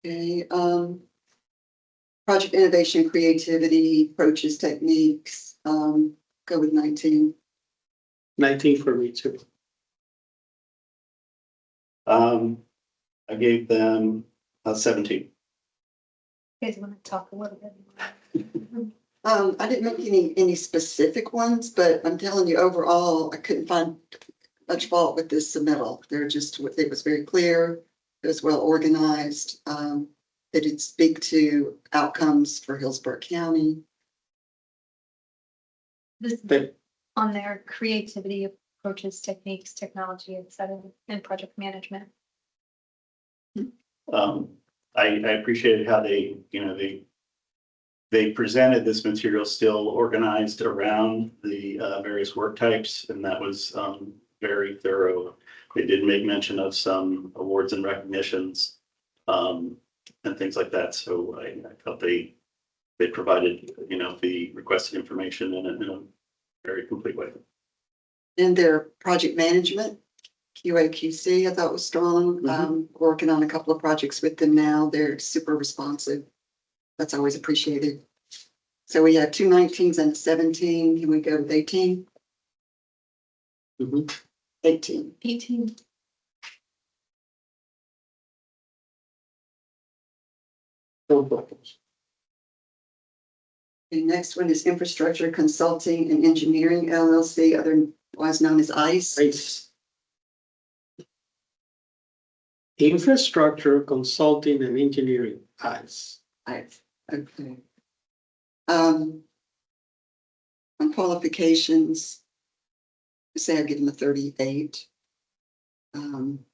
Okay, project innovation, creativity, approaches, techniques, go with 19. 19 for me too. I gave them 17. You guys want to talk a little bit more? I didn't make any specific ones, but I'm telling you, overall, I couldn't find much fault with this submittal. It was very clear, it was well organized, it did speak to outcomes for Hillsborough County. This But on their creativity, approaches, techniques, technology, etc., and project management. I appreciated how they presented this material still organized around the various work types, and that was very thorough. They did make mention of some awards and recognitions and things like that. So I felt they provided the requested information in a very complete way. And their project management, QA, QC, I thought was strong. Working on a couple of projects with them now. They're super responsive. That's always appreciated. So we have 2 19s and a 17. Can we go with 18? 18. 18. no problems. The next one is Infrastructure Consulting and Engineering LLC, otherwise known as ICE. Nice. Infrastructure consulting and engineering, ICE. ICE. Okay. On qualifications, say I give them a 38. And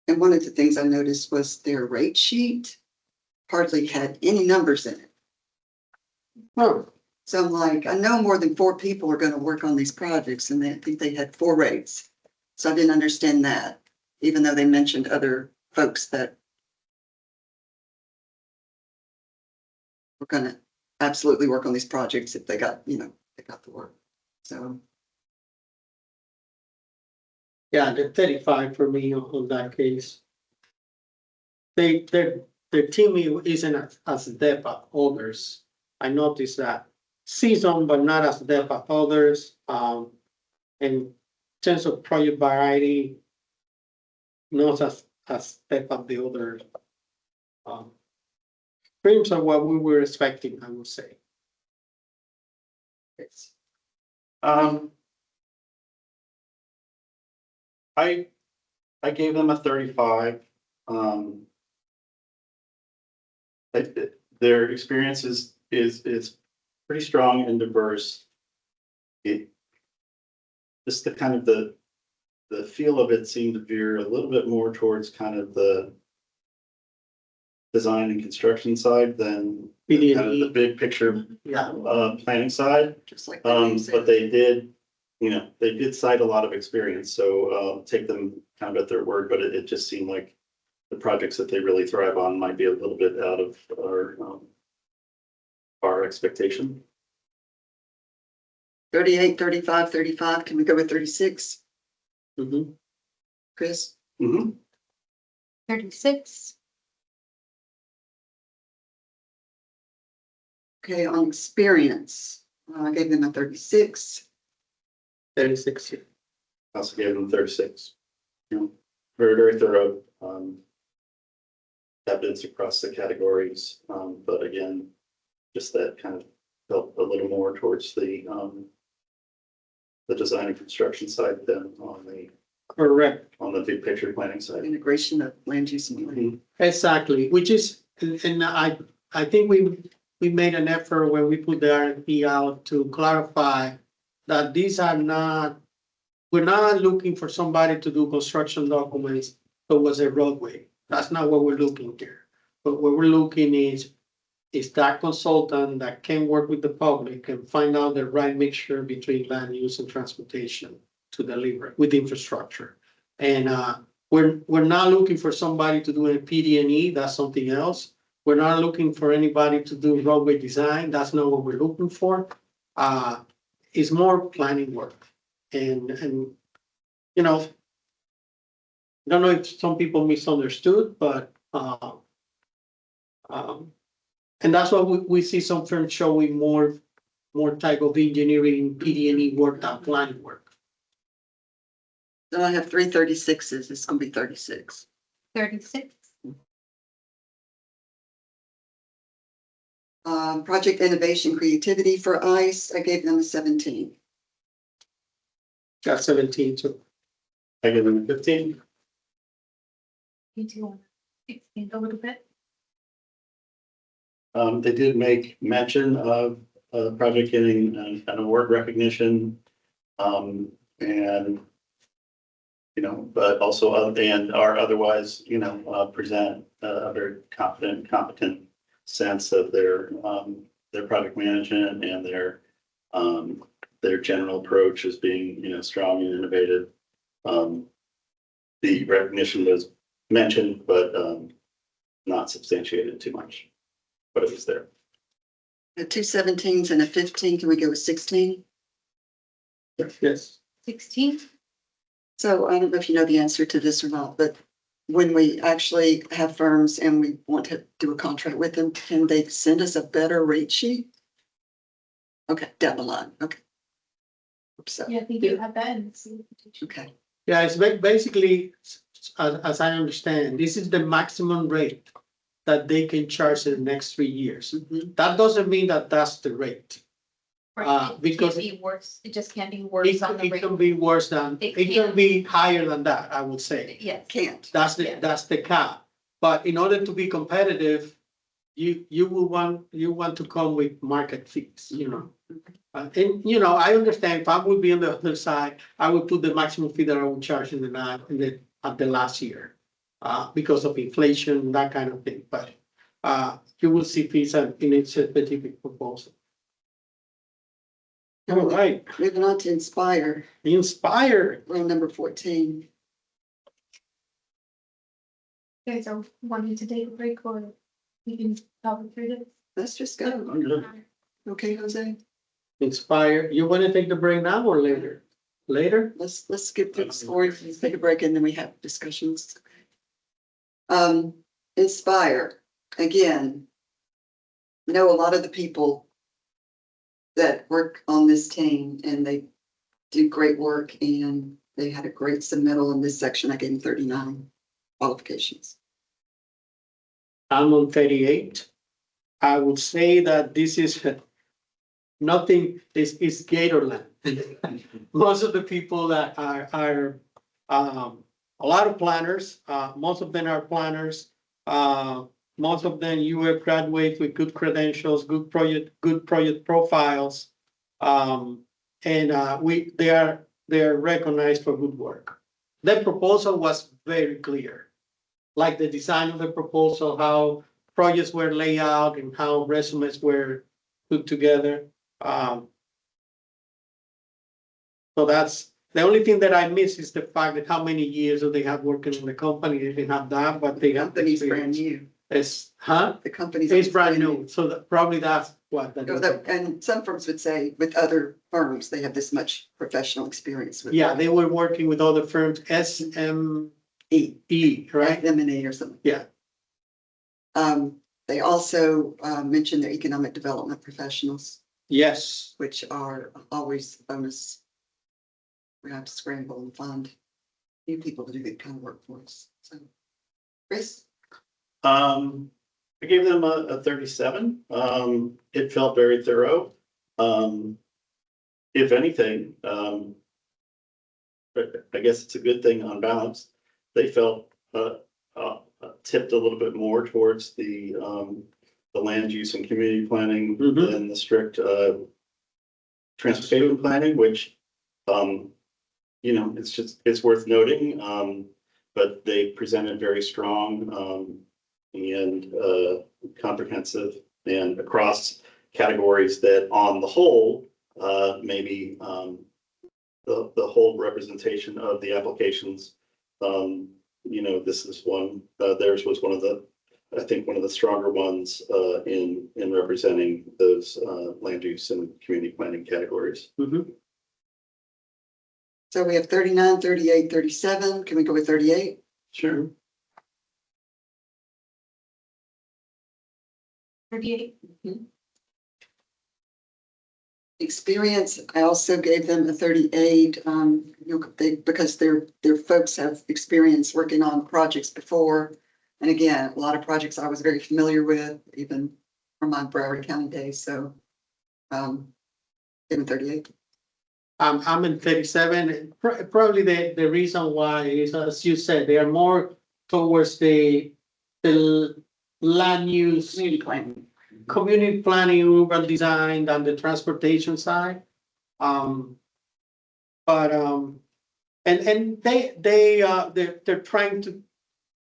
one of the things I noticed was their rate sheet hardly had any numbers in it. Oh, So I'm like, I know more than 4 people are going to work on these projects, and I think they had 4 rates. So I didn't understand that, even though they mentioned other folks that were going to absolutely work on these projects if they got, they got the work. So yeah, the 35 for me on that case. They're the team isn't as depth as others. I noticed that seasoned, but not as depth as others. In terms of project variety, not as depth as the others. Streams are what we were expecting, I would say. It's- I gave them a 35. Their experience is pretty strong and diverse. Just the kind of the feel of it seemed to veer a little bit more towards kind of the design and construction side than kind of the big picture Yeah. planning side. Just like the name But said. they did, they did cite a lot of experience, so take them kind of at their word, but it just seemed like the projects that they really thrive on might be a little bit out of our expectation. 38, 35, 35. Can we go with 36? Mhm. Chris? Mhm. 36. Okay, on experience, I gave them a 36. 36. I also gave them 36. Very, very thorough. Evidence across the categories, but again, just that kind of felt a little more towards the design and construction side than Correct. on the big picture planning side. Integration of land use and planning. Exactly, which is, and I think we made an effort when we put the RFP out to clarify that these are not, we're not looking for somebody to do construction documents towards a roadway. That's not what we're looking here. But what we're looking is that consultant that can work with the public and find out the right mixture between land use and transportation to deliver with infrastructure. And we're not looking for somebody to do a PD&E, that's something else. We're not looking for anybody to do roadway design, that's not what we're looking for. It's more planning work. And I don't know if some people misunderstood, but and that's why we see some firms showing more type of engineering, PD&E work than planning work. So I have 3 36s. It's gonna be 36. 36. Project innovation creativity for ICE, I gave them a 17. Got 17 too. I give them a 15. You do want to expand a little bit? They did make mention of the project getting an award recognition, and but also and are otherwise present a very confident, competent sense of their project management and their general approach as being strong and innovative. The recognition was mentioned, but not substantiated too much, but it was there. 2 17s and a 15. Can we go with 16? Yes. 16. So I don't know if you know the answer to this or not, but when we actually have firms and we want to do a contract with them, can they send us a better rate sheet? Okay, down the line. Okay. So, Yeah, I think you had that in the solicitation. okay. Yeah, it's basically, as I understand, this is the maximum rate that they can charge in the next 3 years. Mhm. That doesn't mean that that's the rate. Right, it because can't be worse, it just can't be It worse on the it can rate. be worse than, It it can can. be higher than that, I would say. Yes, Can't. That's Yeah. that's the cap. But in order to be competitive, you want to come with market fees, and I understand if I would be on the other side, I would put the maximum fee that I would charge at the last year. Because of inflation, that kind of thing, but you will see fees in its specific proposal. All right, Moving on to Inspire, Inspire. row number 14. you guys are wanting to take a break or we can power through this? Let's just go. Okay, Jose, Inspire. You want to take the break now or later? Later? let's skip through the stories and take a break and then we have discussions. Inspire, again, know a lot of the people that work on this team, and they do great work, and they had a great submittal in this section. I gave them 39 qualifications. I'm on 38. I would say that this is nothing, this is Gatorland. Most of the people that are a lot of planners, most of them are planners. Most of them UF graduates with good credentials, good project profiles. And they are recognized for good work. The proposal was very clear, like the design of the proposal, how projects were laid out and how resumes were put together. So that's the only thing that I miss is the fact that how many years do they have working in the company? They didn't have that, but they The have the company's brand experience. new. It's, The company's. It's brand new, so probably that's what. And some firms would say with other firms, they have this much professional experience with. Yeah, they were working with other firms, SME, right? M&A or something. Yeah. They also mentioned their economic development professionals, Yes. which are always a bonus. We have to scramble and find new people to do that kind of work for us. So, Chris? I gave them a 37. It felt very thorough. If anything, but I guess it's a good thing on balance. They felt tipped a little bit more towards the land use and community planning Mhm. than the strict transportation planning, which it's worth noting. But they presented very strong and comprehensive and across categories that on the whole, maybe the whole representation of the applications, this is one, theirs was one of the stronger ones in representing those land use and community planning categories. Mhm. So we have 39, 38, 37. Can we go with 38? Sure. 38. Experience, I also gave them a 38, because their folks have experience working on projects before. And again, a lot of projects I was very familiar with, even from my Broward County days, so give them 38. I'm in 37. Probably the reason why is, as you said, they are more towards the land use, community planning, urban design than the transportation side. And they're trying to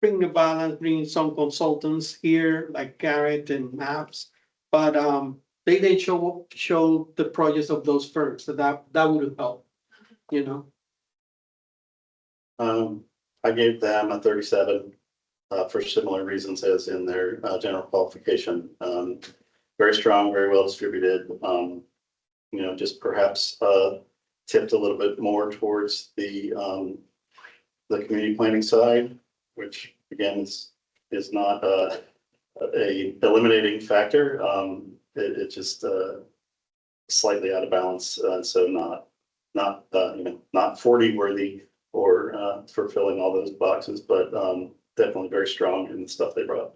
bring the balance, bring some consultants here like Garrett and Maps, but they didn't show the projects of those firms, so that would have helped, I gave them a 37 for similar reasons as in their general qualification. Very strong, very well distributed. Just perhaps tipped a little bit more towards the community planning side, which again is not a eliminating factor. It's just slightly out of balance, so not 40 worthy or fulfilling all those boxes, but definitely very strong in the stuff they brought.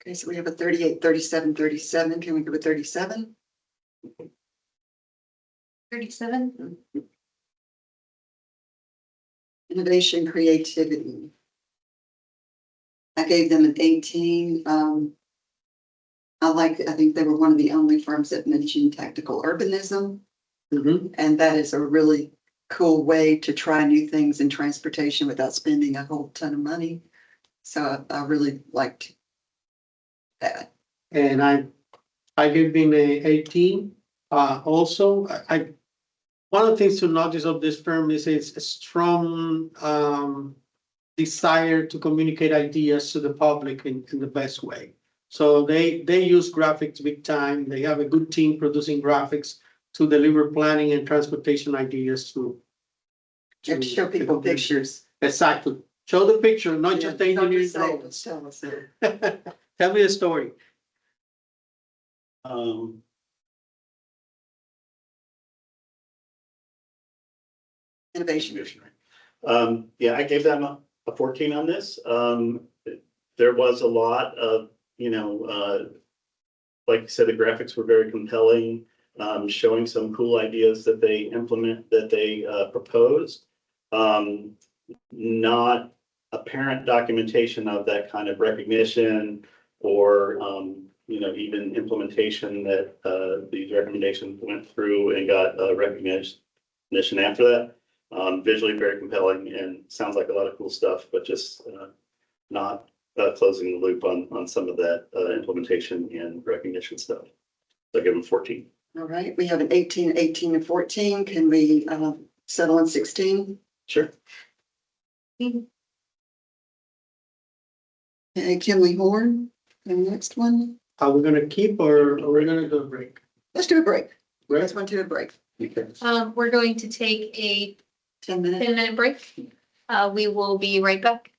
Okay, so we have a 38, 37, 37. Can we go with 37? 37. Innovation, creativity. I gave them an 18. I think they were one of the only firms that mentioned tactical urbanism. And that is a really cool way to try new things in transportation without spending a whole ton of money. So I really liked that. And I gave them a 18. Also, one of the things to notice of this firm is it's a strong desire to communicate ideas to the public in the best way. So they use graphics big time. They have a good team producing graphics to deliver planning and transportation ideas to show people pictures. Exactly. Show the picture, not just the engineering Don't drawings. just say it, tell us it. Tell me a story. Innovation. Yeah, I gave them a 14 on this. There was a lot of, like you said, the graphics were very compelling, showing some cool ideas that they proposed. Not apparent documentation of that kind of recognition or, even implementation that these recommendations went through and got recognition after that. Visually very compelling and sounds like a lot of cool stuff, but just not closing the loop on some of that implementation and recognition stuff. So I give them 14. All right, we have an 18, 18, and 14. Can we settle on 16? Sure. Okay, Kinley Horn, the next one. Are we gonna keep or are we gonna do a break? Let's do a break. Break? Let's want to do a break. Okay. We're going to take a 10 minutes. 10-minute break. We will be right back.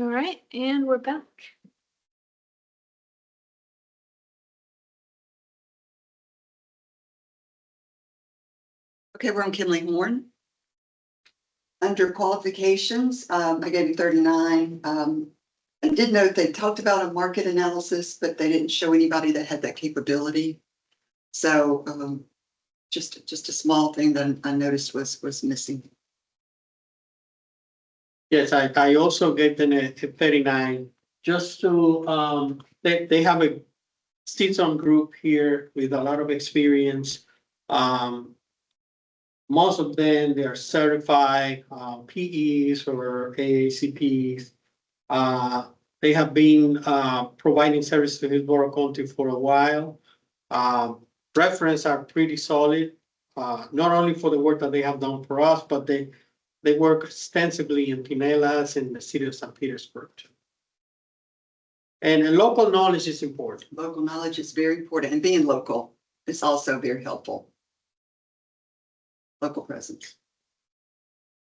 All right, and we're back. Okay, we're on Kinley Horn. Under qualifications, I gave you 39. I did note they talked about a market analysis, but they didn't show anybody that had that capability. So just a small thing that I noticed was missing. Yes, I also gave them a 39, just to, they have a Stetson group here with a lot of experience. Most of them, they are certified PEs or AACPs. They have been providing service to Hillsborough County for a while. References are pretty solid, not only for the work that they have done for us, but they work extensively in Pinellas and the city of St. Petersburg. And local knowledge is important. Local knowledge is very important, and being local is also very helpful. Local presence.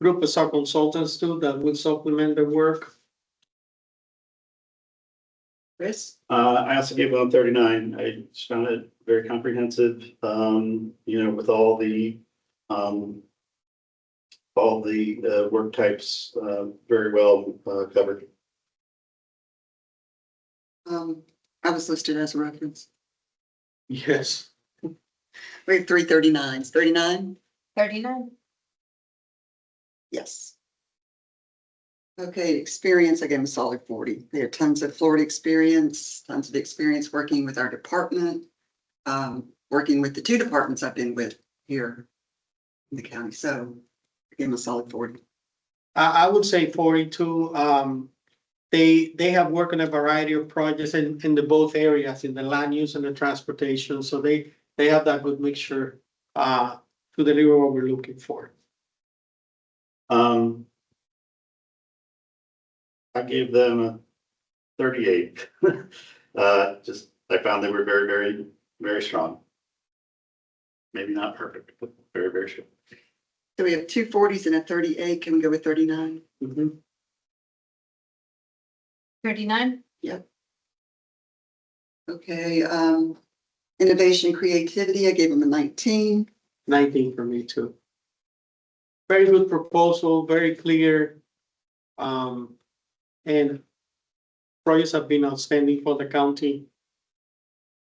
Group of our consultants too that will supplement the work. Chris? I also gave them 39. I just found it very comprehensive, with all the work types, very well covered. I was listed as a reference. Yes. We have 3 39s. 39? 39. Yes. Okay, experience, I gave them a solid 40. They have tons of Florida experience, tons of experience working with our department, working with the 2 departments I've been with here in the county. So I gave them a solid 40. I would say 42. They have worked on a variety of projects in the both areas, in the land use and the transportation. So they have that good mixture to deliver what we're looking for. I gave them a 38. I found they were very, very, very strong. Maybe not perfect, but very, very strong. So we have 2 40s and a 38. Can we go with 39? 39. Yep. Okay, innovation, creativity, I gave them a 19. 19 for me too. Very good proposal, very clear. And projects have been outstanding for the county.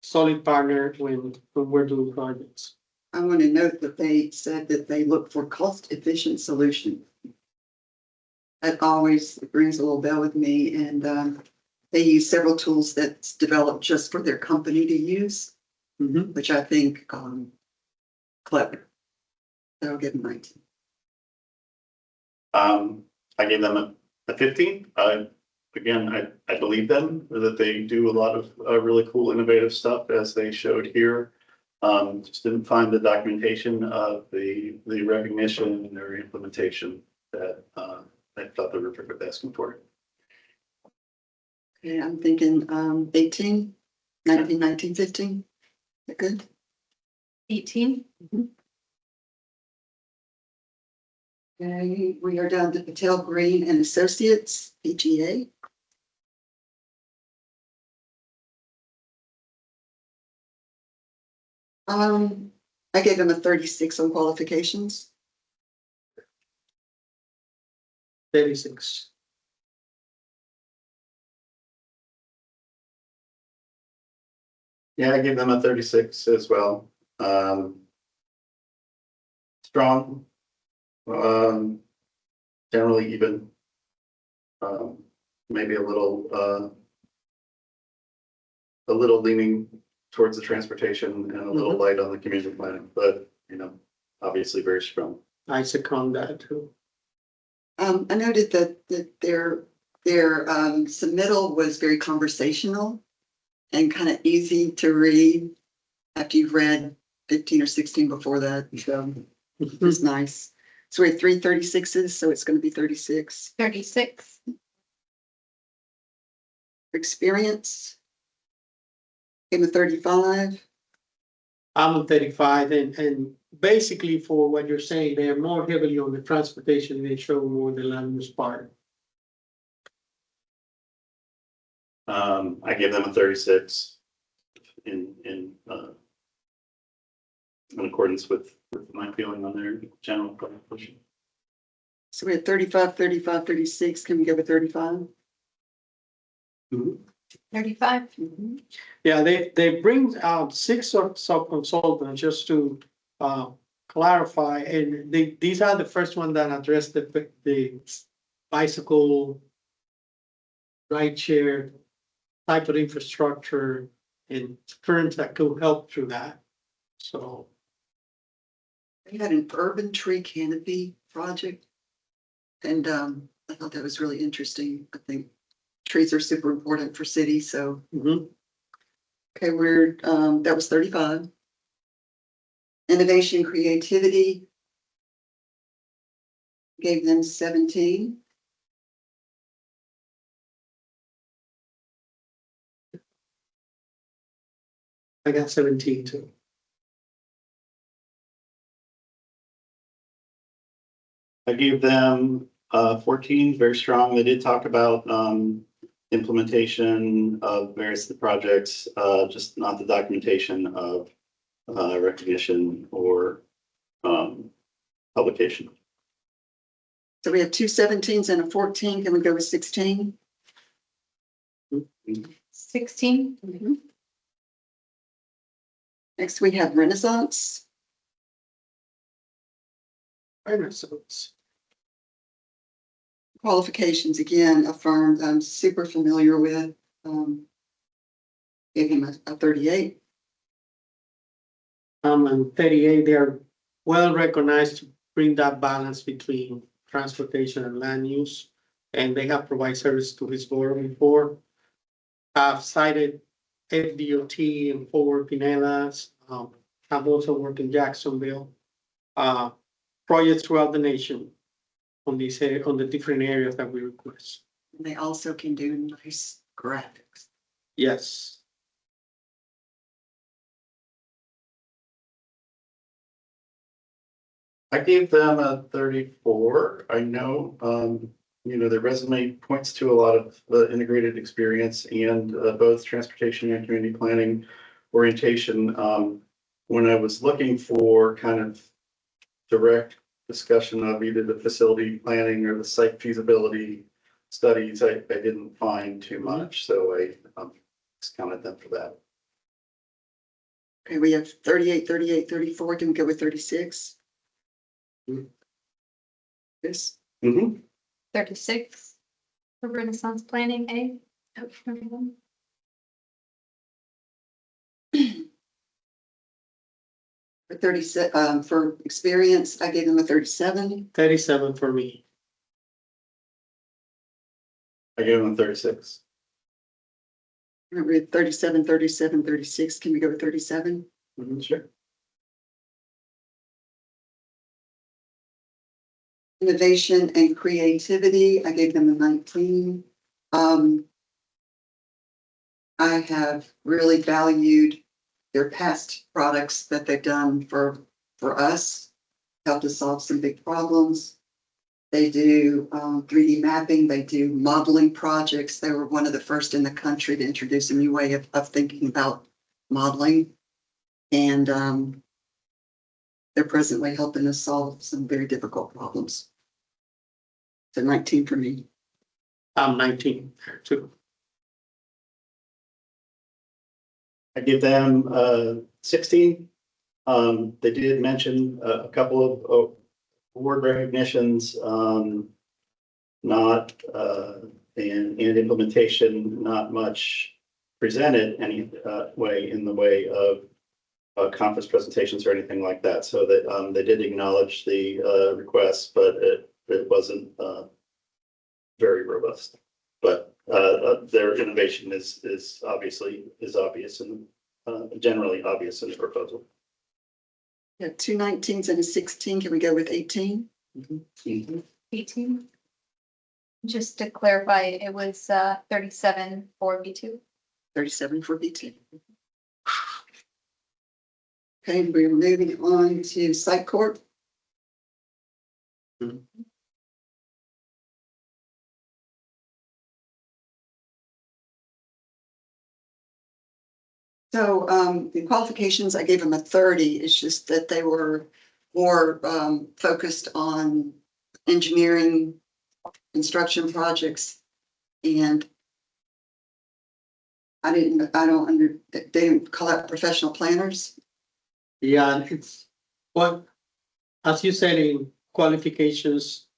Solid partner when we're doing projects. I want to note that they said that they look for cost-efficient solutions. That always rings a little bell with me, and they use several tools that's developed just for their company to use, which I think clever. So I'll give them 19. I gave them a 15. Again, I believe them that they do a lot of really cool, innovative stuff as they showed here. Just didn't find the documentation of the recognition or implementation that I thought they were asking for. Okay, I'm thinking 18, 19, 19, 15. Is that good? 18. Okay, we are down to Patel Green and Associates, PGA. I gave them a 36 on qualifications. 36. Yeah, I gave them a 36 as well. Strong, generally even, maybe a little leaning towards the transportation and a little light on the community planning, but obviously very strong. I second that too. I noted that their submittal was very conversational and kind of easy to read after you've read 15 or 16 before that. So it was nice. So we have 3 36s, so it's going to be 36. 36. Experience. Gave them a 35. I'm on 35 and basically for what you're saying, they are more heavily on the transportation. They show more the land use part. I gave them a 36 in accordance with my feeling on their general publication. So we had 35, 35, 36. Can we go with 35? 35. Yeah, they bring out 6 sub-consultants just to clarify, and these are the first one that address the bicycle ride share type of infrastructure and firms that could help through that. So We had an urban tree canopy project. And I thought that was really interesting. I think trees are super important for cities, so. Okay, that was 35. Innovation, creativity. Gave them 17. I got 17 too. I gave them 14, very strong. They did talk about implementation of various projects, just not the documentation of recognition or publication. So we have 2 17s and a 14. Can we go with 16? 16. Next, we have Renaissance. Renaissance. Qualifications, again, a firm I'm super familiar with. Gave him a 38. And 38, they are well recognized to bring that balance between transportation and land use. And they have provided service to Hillsborough before. I've cited FDOT and Fort Pinellas. I've also worked in Jacksonville. Projects throughout the nation on these on the different areas that we request. And they also can do nice graphics. Yes. I gave them a 34. I know, their resume points to a lot of integrated experience and both transportation and community planning orientation. When I was looking for kind of direct discussion of either the facility planning or the site feasibility studies, I didn't find too much, so I discounted them for that. Okay, we have 38, 38, 34. Can we go with 36? Yes. 36 for Renaissance Planning A. Oh, 21. For 37, for experience, I gave them a 37. 37 for me. I gave them a 36. Remember 37, 37, 36. Can we go with 37? Sure. Innovation and creativity, I gave them a 19. I have really valued their past products that they've done for us, helped us solve some big problems. They do 3D mapping, they do modeling projects. They were one of the first in the country to introduce a new way of thinking about modeling. And they're presently helping us solve some very difficult problems. So 19 for me. I'm 19 there too. I give them 16. They did mention a couple of award recognitions, not and implementation, not much presented any way in the way of conference presentations or anything like that. So that they did acknowledge the request, but it wasn't very robust. But their innovation is obvious and generally obvious in the proposal. Yeah, 2 19s and a 16. Can we go with 18? 18. Just to clarify, it was 37 for B2. 37 for B2. Okay, we're moving on to Site Corp. So, the qualifications, I gave them a 30. It's just that they were more, focused on engineering, construction projects. And they didn't call out professional planners. Yeah, and it's what, as you said in qualifications,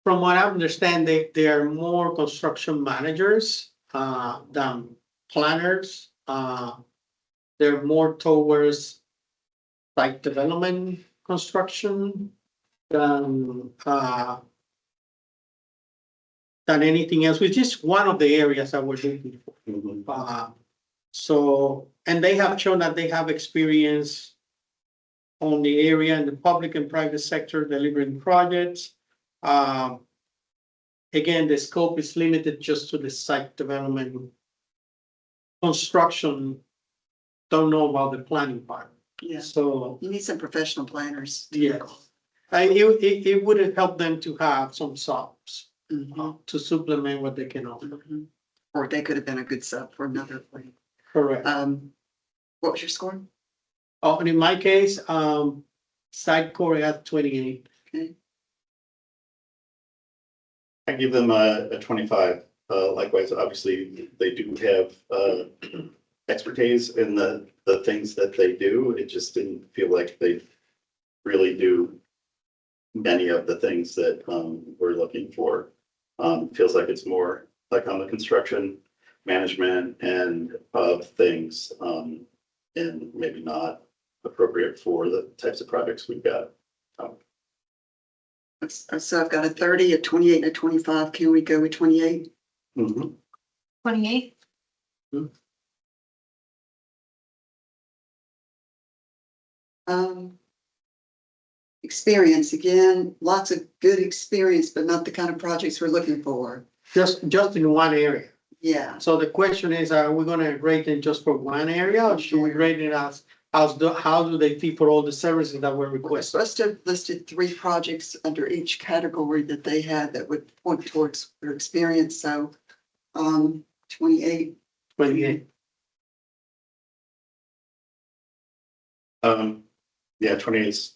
from what I understand, they are more construction managers than planners. They're more towards like development construction than anything else, which is one of the areas that we're looking for. Mhm. So, and they have shown that they have experience on the area in the public and private sector delivering projects. Again, the scope is limited just to the site development. Construction, don't know about the planning part. Yeah, So, you need some professional planners. yeah, it would have helped them to have some subs Mhm, to supplement what they can offer. mhm. Or they could have been a good sub for another plan. Correct. What was your score? Oh, and in my case, site core at 28. I give them a 25. Likewise, obviously, they do have expertise in the things that they do. It just didn't feel like they really do many of the things that we're looking for. Feels like it's more like on the construction management and of things, and maybe not appropriate for the types of projects we've got. So I've got a 30, a 28, and a 25. Can we go with 28? Mhm. 28. Experience, again, lots of good experience, but not the kind of projects we're looking for. Just in one area. Yeah, So the question is, are we gonna rate it just for one area, or should we rate it as how do they fit for all the services that were we're requested? supposed to have listed 3 projects under each category that they had that would point towards their experience, so, 28. 28. Yeah, 28 is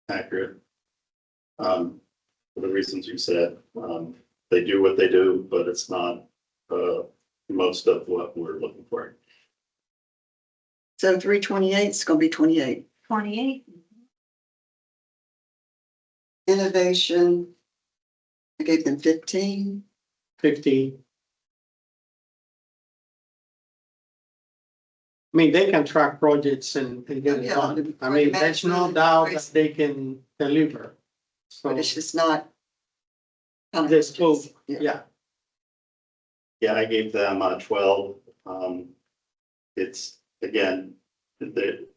accurate. For the reasons you said, they do what they do, but it's not most of what we're looking for. So 328 is gonna be 28. 28. Innovation, I gave them 15. 15. I mean, they can track projects and get it Yeah, done. I mean, there's no management, doubt price. that they can deliver. So But it's just not. the scope, Yeah. yeah. Yeah, I gave them 12. It's again, the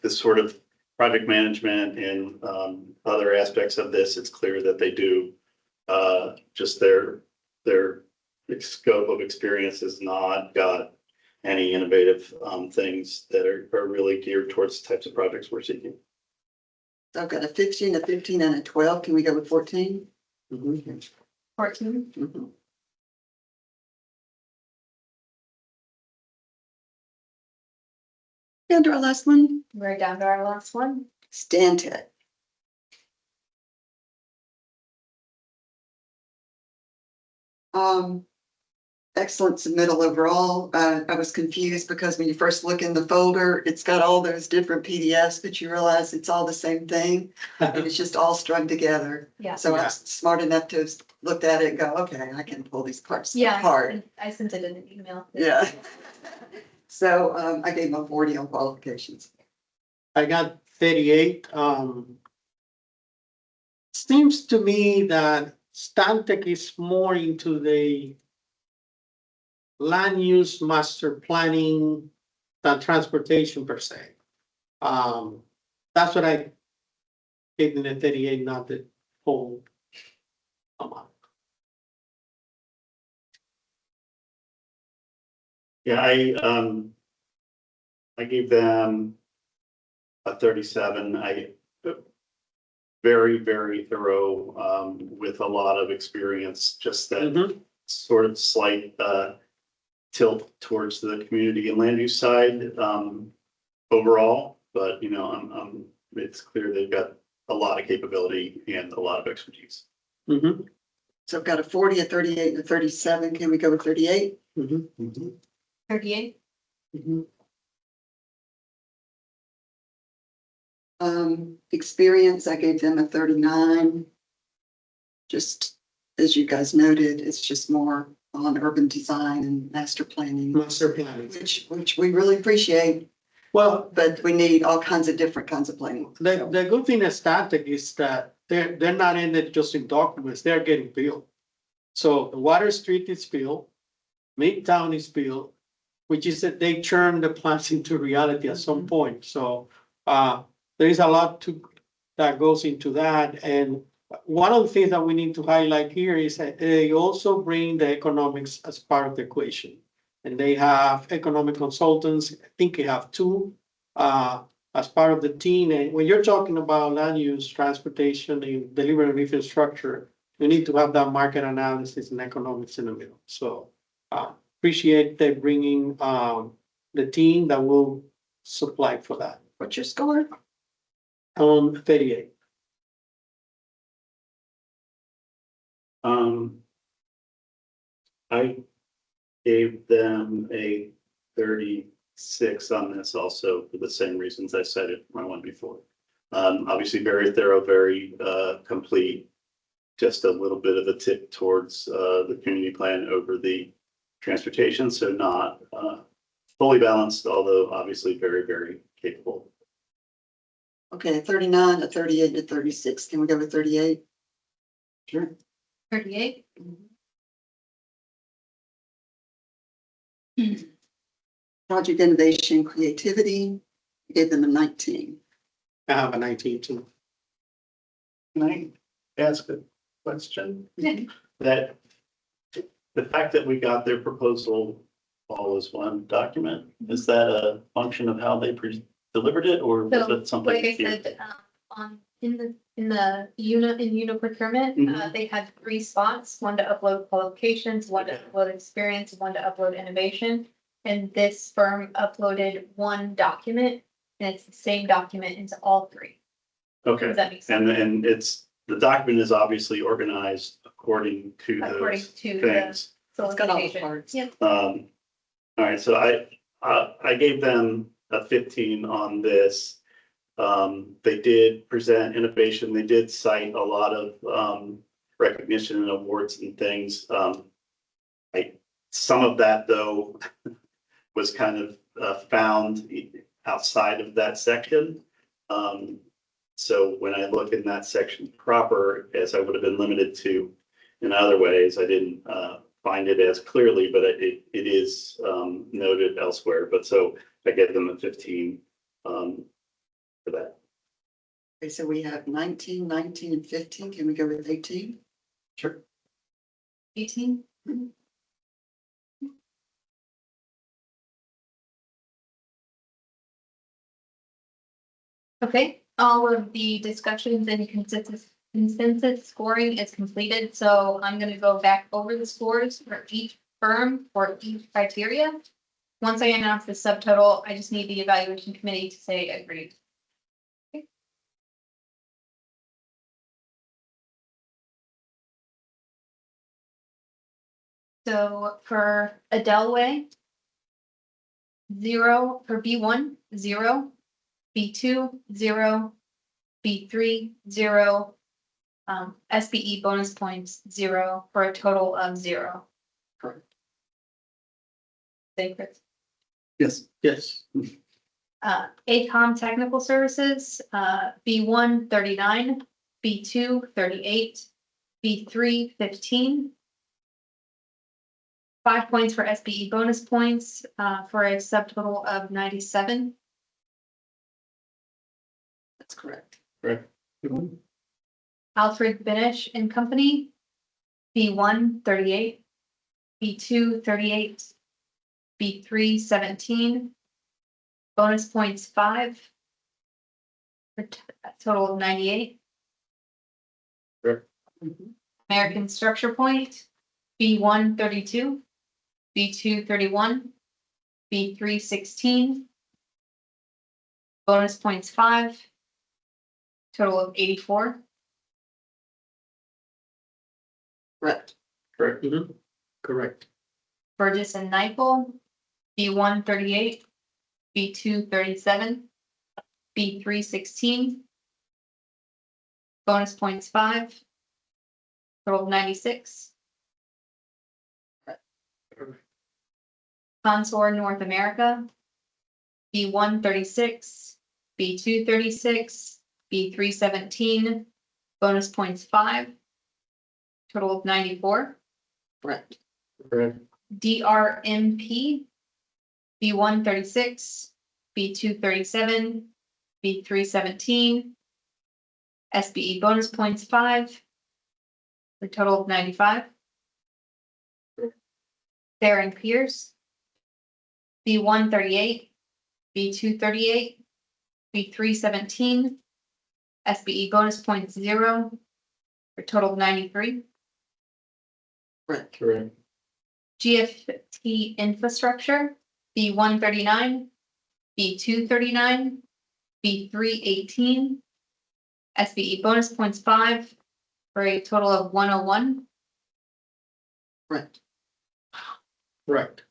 sort of project management and other aspects of this, it's clear that they do just their scope of experience has not got any innovative things that are really geared towards the types of projects we're seeking. So I've got a 15, a 15, and a 12. Can we go with 14? 14. Mhm. And our last one, We're down to our last one. Stantec. Excellent submittal overall. I was confused because when you first look in the folder, it's got all those different PDFs, but you realize it's all the same thing. And it's just all strung together. Yeah. So I Yeah. was smart enough to have looked at it and go, okay, I can pull these parts Yeah. apart. I sent it in an email. Yeah. So I gave them 40 on qualifications. I got 38. Seems to me that Stantec is more into the land use master planning than transportation per se. That's what I gave in the 38, not the whole amount. Yeah, I gave them a 37. Very, very thorough, with a lot of experience, just that Mhm. sort of slight tilt towards the community and land use side, overall, but, you know, it's clear they've got a lot of capability and a lot of expertise. Mhm, So I've got a 40, a 38, and a 37. Can we go with 38? mhm, 38. mhm. Experience, I gave them a 39. Just as you guys noted, it's just more on urban design and master planning, Master planning. which we really appreciate, Well, but we need all kinds of different kinds of planning. the good thing is static is that they're not in it just in documents, they're getting billed. So the Water Street is billed, Midtown is billed, which is that they turn the plans into reality at some point. So there is a lot that goes into that. And one of the things that we need to highlight here is that they also bring the economics as part of the equation. And they have economic consultants, I think they have two, as part of the team. And when you're talking about land use, transportation, and delivery of infrastructure, you need to have that market analysis and economics in the middle. So appreciate they bringing the team that will supply for that. What's your score? 38. I gave them a 36 on this also for the same reasons I cited my one before. Obviously very thorough, very complete. Just a little bit of a tip towards the community plan over the transportation, so not fully balanced, although obviously very, very capable. Okay, a 39, a 38, and a 36. Can we go with 38? Sure. 38. Project innovation, creativity, I gave them a 19. I have a 19 too. Can I ask a question? Yeah. That the fact that we got their proposal all as one document, is that a function of how they delivered it, or was So, it something? like I here? said, in the unit procurement, Mhm. they had 3 spots, one to upload qualifications, one to Okay. upload experience, one to upload innovation. And this firm uploaded 1 document, and it's the same document into all 3. Okay, Does that make sense? and it's, the document is obviously organized according to According those to the things. It's got all the solicitation. parts. Yep. All right, so I gave them a 15 on this. They did present innovation. They did cite a lot of recognition and awards and things. Some of that though was kind of found outside of that section. So when I look in that section proper, as I would have been limited to in other ways, I didn't find it as clearly, but it is noted elsewhere. But so I gave them a 15 for that. Okay, so we have 19, 19, and 15. Can we go with 18? Sure. 18. Okay, all of the discussions and consensus scoring is completed, so I'm gonna go back over the scores for each firm for each criteria. Once I announce the subtotal, I just need the evaluation committee to say agreed. Okay. So for Adelway, 0 for B1, 0, B2, 0, B3, 0, SBE bonus points, 0, for a total of 0. Correct. Say, Chris. Yes. Yes. ACOM technical services, B1, 39, B2, 38, B3, 15. 5 points for SBE bonus points, for a subtotal of 97. That's correct. Correct. Alfred Benish and Company, B1, 38, B2, 38, B3, 17, bonus points 5, for a total of 98. Correct. American Structure Point, B1, 32, B2 31, B3 16. Bonus points 5. Total of 84. Correct. Correct. Correct. Burgess and Nyepel, B1 38, B2 37, B3 16. Bonus points 5. Total of 96. Consor North America, B1 36, B2 36, B3 17. Bonus points 5. Total of 94. Correct. Correct. DRMP, B1 36, B2 37, B3 17. SBE bonus points 5. For a total of 95. Theron Pierce, B1 38, B2 38, B3 17. SBE bonus points 0. For a total of 93. Correct. Correct. GFT infrastructure, B1 39, B2 39, B3 18. SBE bonus points 5 for a total of 101. Correct. Correct.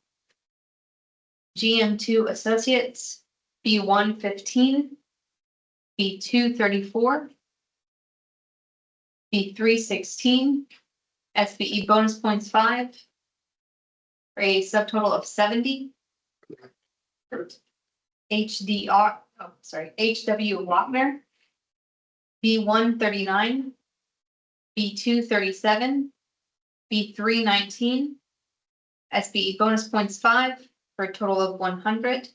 GM2 associates, B1 15, B2 34, B3 16. SBE bonus points 5 for a subtotal of 70. HW Wagner, B1 39, B2 37, B3 19. SBE bonus points 5 for a total of 100.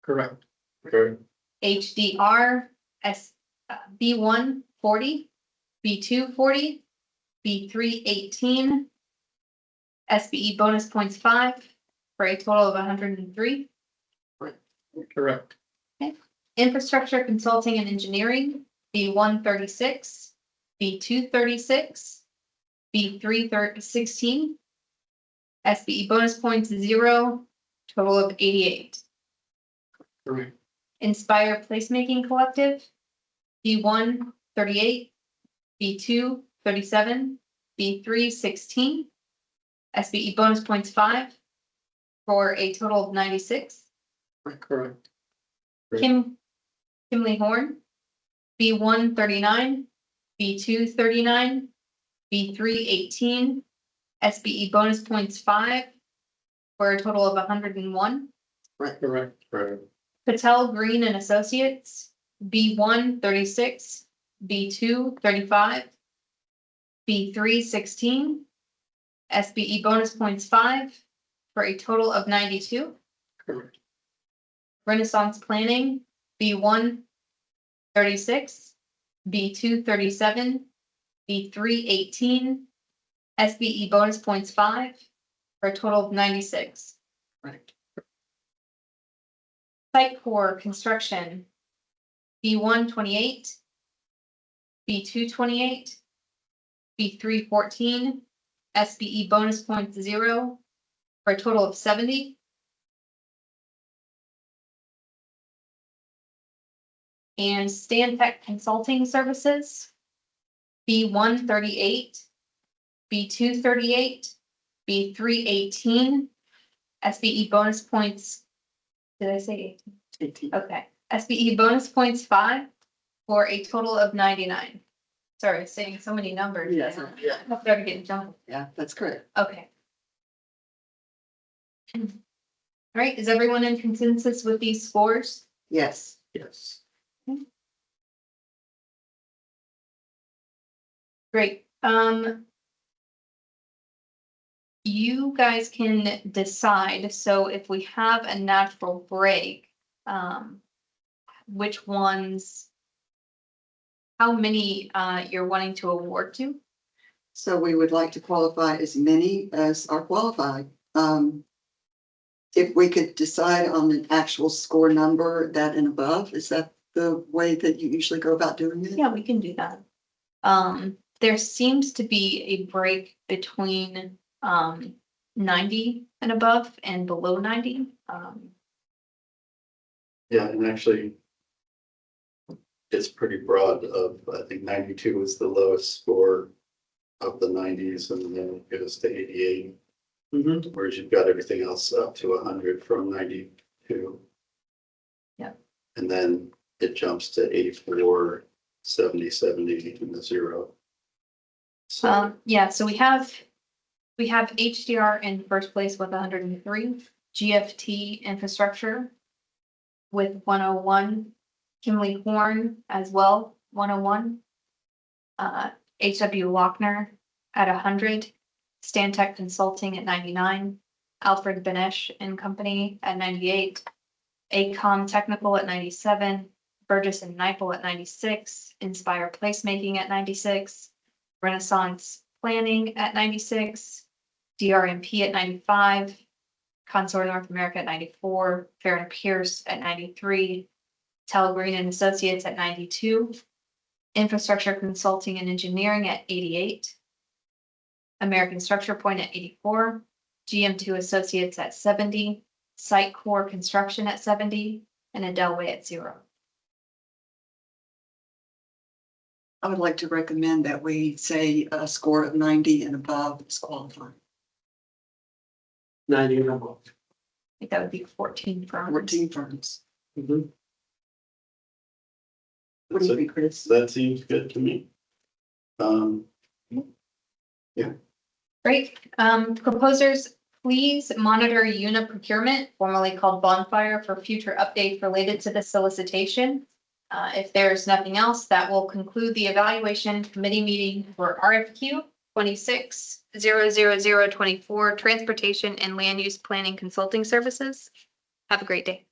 Correct. HDR B1 40, B2 40, B3 18. SBE bonus points 5 for a total of 103. Correct. Infrastructure consulting and engineering, B1 36, B2 36, B3 16. SBE bonus points 0, total of 88. Correct. Inspire Placemaking Collective, B1 38, B2 37, B3 16. SBE bonus points 5 for a total of 96. Correct. Kimley Horn, B1 39, B2 39, B3 18. SBE bonus points 5 for a total of 101. Correct. Patel Green and Associates, B1 36, B2 35, B3 16. SBE bonus points 5 for a total of 92. Correct. Renaissance Planning, B1 36, B2 37, B3 18. SBE bonus points 5 for a total of 96. Correct. Site Core Construction, B1 28, B2 28, B3 14. SBE bonus points 0 for a total of 70. And Stantec Consulting Services, B1 38, B2 38, B3 18. SBE bonus points, did I say 18? Okay, SBE bonus points 5 for a total of 99. Sorry, saying so many numbers. Yes, now. yeah. I started getting jumbled. Yeah, that's correct. Okay. All right, is everyone in consensus with these scores? Yes. Yes. Great. You guys can decide, so if we have a natural break, which ones, how many you're wanting to award to? So we would like to qualify as many as are qualified. If we could decide on an actual score number, that and above, is that the way that you usually go about doing it? Yeah, we can do that. There seems to be a break between 90 and above and below 90. Yeah, and actually, it's pretty broad of, I think 92 is the lowest score of the 90s, and then it goes to 88, Mhm. whereas you've got everything else up to 100 from 92. Yeah. And then it jumps to 84, 70, 70, and the 0. So, Yeah, so we have HDR in first place with 103, GFT infrastructure with 101, Kimley Horn as well, 101. HW Lochner at 100, Stantec Consulting at 99, Alfred Benesch and Company at 98, ACOM Technical at 97, Burgess and Nyepel at 96, Inspire Placemaking at 96, Renaissance Planning at 96, DRMP at 95, Consort North America at 94, Fair and Pierce at 93, Telegreen and Associates at 92, Infrastructure Consulting and Engineering at 88, American Structure Point at 84, GM2 Associates at 70, Site Core Construction at 70, and Adelway at 0. I would like to recommend that we say a score of 90 and above is qualifying. 90 and above. I think that would be 14 firms. 14 firms. Mhm. What do you think, Chris? that seems good to me. Great. Proposers, please monitor unit procurement, formerly called Bonfire, for future updates related to the solicitation. If there's nothing else, that will conclude the evaluation committee meeting for RFQ 26-00024 Transportation and Land Use Planning Consulting Services. Have a great day.